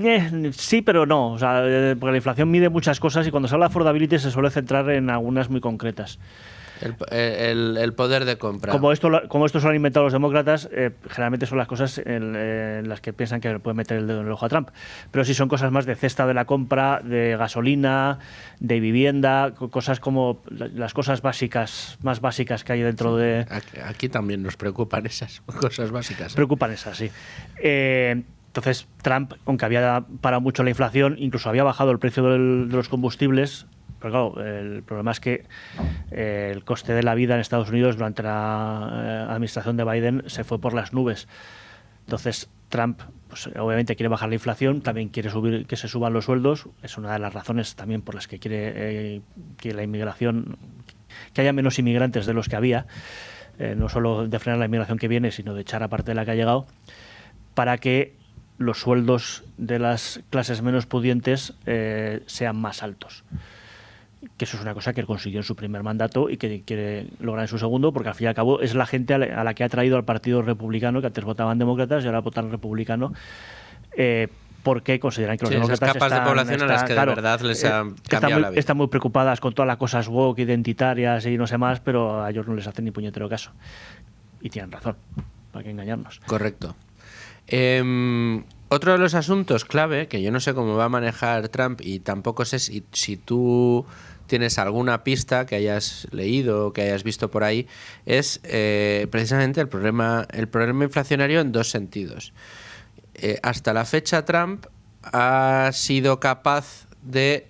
Speaker 6: Sí, pero no, o sea, porque la inflación mide muchas cosas y cuando se habla de affordability se suele centrar en algunas muy concretas.
Speaker 1: El poder de compra.
Speaker 6: Como esto se lo han inventado los demócratas, generalmente son las cosas en las que piensan que pueden meter el dedo en el ojo a Trump. Pero sí son cosas más de cesta de la compra, de gasolina, de vivienda, cosas como las cosas básicas, más básicas que hay dentro de...
Speaker 1: Aquí también nos preocupan esas cosas básicas.
Speaker 6: Preocupan esas, sí. Entonces, Trump, aunque había parado mucho la inflación, incluso había bajado el precio de los combustibles. Pero claro, el problema es que el coste de la vida en Estados Unidos durante la administración de Biden se fue por las nubes. Entonces Trump, pues, obviamente quiere bajar la inflación, también quiere que se suban los sueldos. Es una de las razones también por las que quiere que la inmigración, que haya menos inmigrantes de los que había, no solo de frenar la inmigración que viene, sino de echar a parte de la que ha llegado, para que los sueldos de las clases menos pudientes sean más altos. Que eso es una cosa que él consiguió en su primer mandato y que quiere lograr en su segundo, porque al fin y al cabo es la gente a la que ha traído al Partido Republicano, que antes votaban demócratas y ahora votan republicano, porque consideran que los
Speaker 1: esas
Speaker 6: demócratas
Speaker 1: capas de población a las que de verdad les ha cambiado la vida.
Speaker 6: Están muy preocupadas con todas las cosas woke, identitarias y no sé más, pero a ellos no les hacen ni puñetero caso. Y tienen razón, para que engañarnos.
Speaker 1: Correcto. Otro de los asuntos clave, que yo no sé cómo va a manejar Trump y tampoco sé si tú tienes alguna pista que hayas leído o que hayas visto por ahí, es precisamente el problema inflacionario en dos sentidos. Hasta la fecha Trump ha sido capaz de,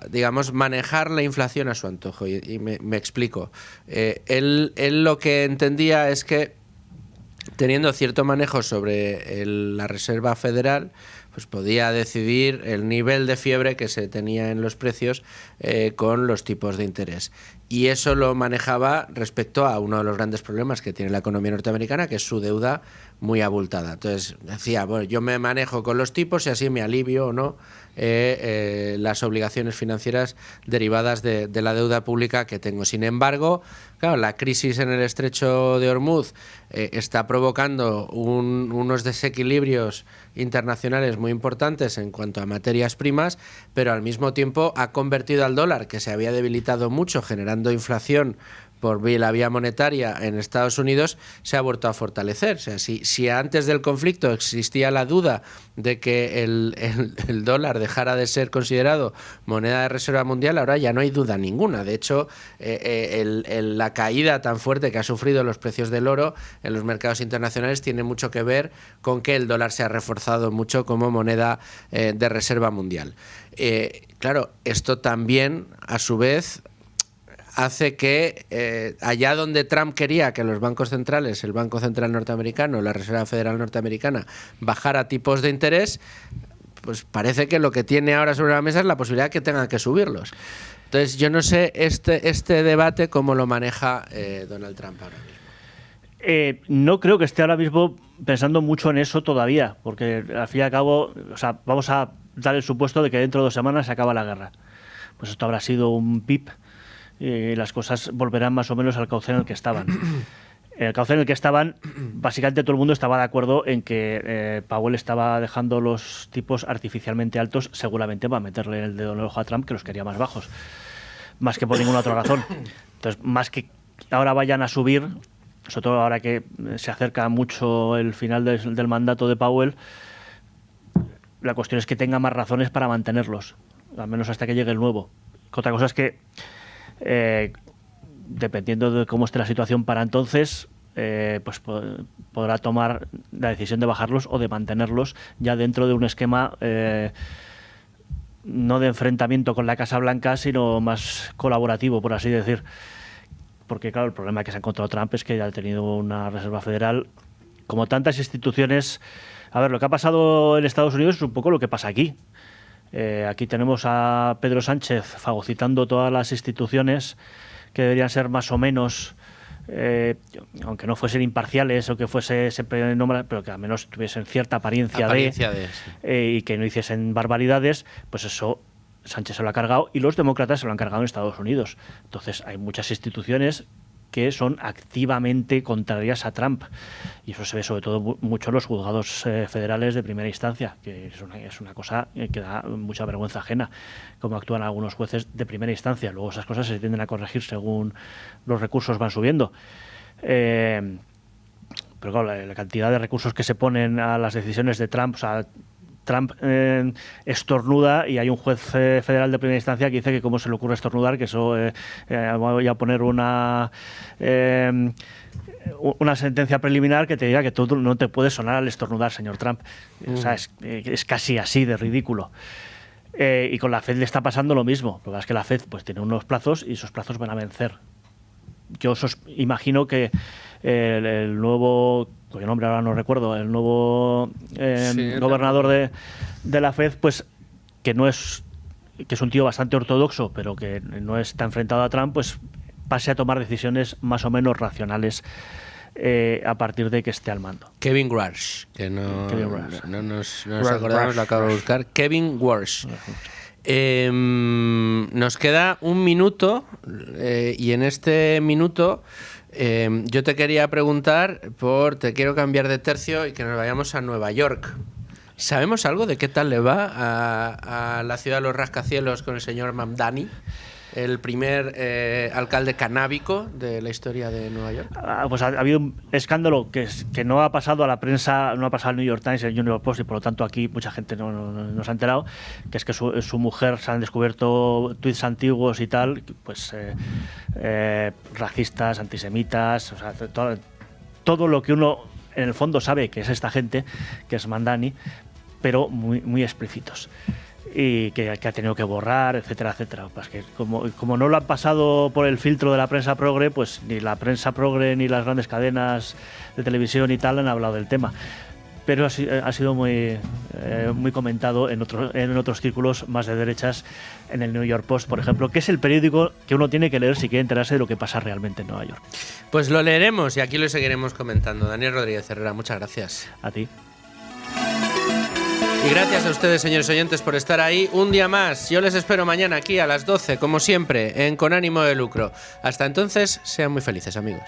Speaker 1: digamos, manejar la inflación a su antojo. Y me explico. Él lo que entendía es que, teniendo cierto manejo sobre la Reserva Federal, pues podía decidir el nivel de fiebre que se tenía en los precios con los tipos de interés. Y eso lo manejaba respecto a uno de los grandes problemas que tiene la economía norteamericana, que es su deuda muy abultada. Entonces decía, bueno, yo me manejo con los tipos y así me alivio o no las obligaciones financieras derivadas de la deuda pública que tengo. Sin embargo, claro, la crisis en el estrecho de Hormuz está provocando unos desequilibrios internacionales muy importantes en cuanto a materias primas, pero al mismo tiempo ha convertido al dólar, que se había debilitado mucho generando inflación por la vía monetaria en Estados Unidos, se ha vuelto a fortalecer. O sea, si antes del conflicto existía la duda de que el dólar dejara de ser considerado moneda de reserva mundial, ahora ya no hay duda ninguna. De hecho, la caída tan fuerte que ha sufrido los precios del oro en los mercados internacionales tiene mucho que ver con que el dólar se ha reforzado mucho como moneda de reserva mundial. Claro, esto también, a su vez, hace que allá donde Trump quería que los bancos centrales, el Banco Central norteamericano, la Reserva Federal norteamericana, bajara tipos de interés, pues parece que lo que tiene ahora sobre la mesa es la posibilidad de que tengan que subirlos. Entonces, yo no sé este debate cómo lo maneja Donald Trump ahora mismo.
Speaker 6: No creo que esté ahora mismo pensando mucho en eso todavía, porque al fin y al cabo, o sea, vamos a dar el supuesto de que dentro de 2 semanas se acaba la guerra. Pues esto habrá sido un pip y las cosas volverán más o menos al cauce en el que estaban. El cauce en el que estaban, básicamente todo el mundo estaba de acuerdo en que Powell estaba dejando los tipos artificialmente altos, seguramente para meterle el dedo en el ojo a Trump, que los quería más bajos, más que por ninguna otra razón. Entonces, más que ahora vayan a subir, sobre todo ahora que se acerca mucho el final del mandato de Powell, la cuestión es que tenga más razones para mantenerlos, al menos hasta que llegue el nuevo. Otra cosa es que dependiendo de cómo esté la situación para entonces, pues podrá tomar la decisión de bajarlos o de mantenerlos ya dentro de un esquema no de enfrentamiento con la Casa Blanca, sino más colaborativo, por así decir. Porque claro, el problema que se ha encontrado Trump es que ya ha tenido una Reserva Federal, como tantas instituciones. A ver, lo que ha pasado en Estados Unidos es un poco lo que pasa aquí. Aquí tenemos a Pedro Sánchez fagocitando todas las instituciones que deberían ser más o menos, aunque no fuesen imparciales o que fuese siempre nombrar, pero que al menos tuviesen cierta apariencia de y que no hiciesen barbaridades, pues eso Sánchez se lo ha cargado y los demócratas se lo han cargado en Estados Unidos. Entonces hay muchas instituciones que son activamente contrarias a Trump, y eso se ve sobre todo mucho en los juzgados federales de primera instancia, que es una cosa que da mucha vergüenza ajena cómo actúan algunos jueces de primera instancia. Luego esas cosas se tienden a corregir según los recursos van subiendo, pero claro, la cantidad de recursos que se ponen a las decisiones de Trump, o sea, Trump estornuda y hay un juez federal de primera instancia que dice que cómo se le ocurre estornudar, que eso voy a poner una sentencia preliminar que te diga que tú no te puedes sonar al estornudar, señor Trump. O sea, es casi así de ridículo. Y con la FED le está pasando lo mismo. Lo que es que la FED pues tiene unos plazos y esos plazos van a vencer. Yo imagino que el nuevo, cuyo nombre ahora no recuerdo, el nuevo gobernador de la FED, pues que es un tío bastante ortodoxo, pero que no está enfrentado a Trump, pues pase a tomar decisiones más o menos racionales a partir de que esté al mando.
Speaker 1: Kevin Warsh, que no nos acordamos, lo acabo de buscar. Kevin Warsh. Nos queda un minuto y en este minuto yo te quería preguntar te quiero cambiar de tercio y que nos vayamos a Nueva York. ¿Sabemos algo de qué tal le va a la ciudad de los rascacielos con el señor Mamdani? El primer alcalde canábico de la historia de Nueva York.
Speaker 6: Pues ha habido un escándalo que no ha pasado a la prensa, no ha pasado al New York Times, el New York Post, y por lo tanto aquí mucha gente no se ha enterado, que es que su mujer se han descubierto tweets antiguos y tal, pues racistas, antisemitas, o sea, todo lo que uno en el fondo sabe que es esta gente, que es Mamdani, pero muy, muy explícitos. Y que ha tenido que borrar, etcétera, etcétera. Pues que como no lo han pasado por el filtro de la prensa progre, pues ni la prensa progre ni las grandes cadenas de televisión y tal han hablado del tema. Pero ha sido muy comentado en otros círculos más de derechas, en el New York Post, por ejemplo, que es el periódico que uno tiene que leer si quiere enterarse de lo que pasa realmente en Nueva York.
Speaker 1: Pues lo leeremos y aquí lo seguiremos comentando. Daniel Rodríguez Herrera, muchas gracias.
Speaker 6: A ti.
Speaker 1: Y gracias a ustedes, señores oyentes, por estar ahí un día más. Yo les espero mañana aquí a las 12, como siempre, en Con Ánimo de Lucro. Hasta entonces, sean muy felices, amigos.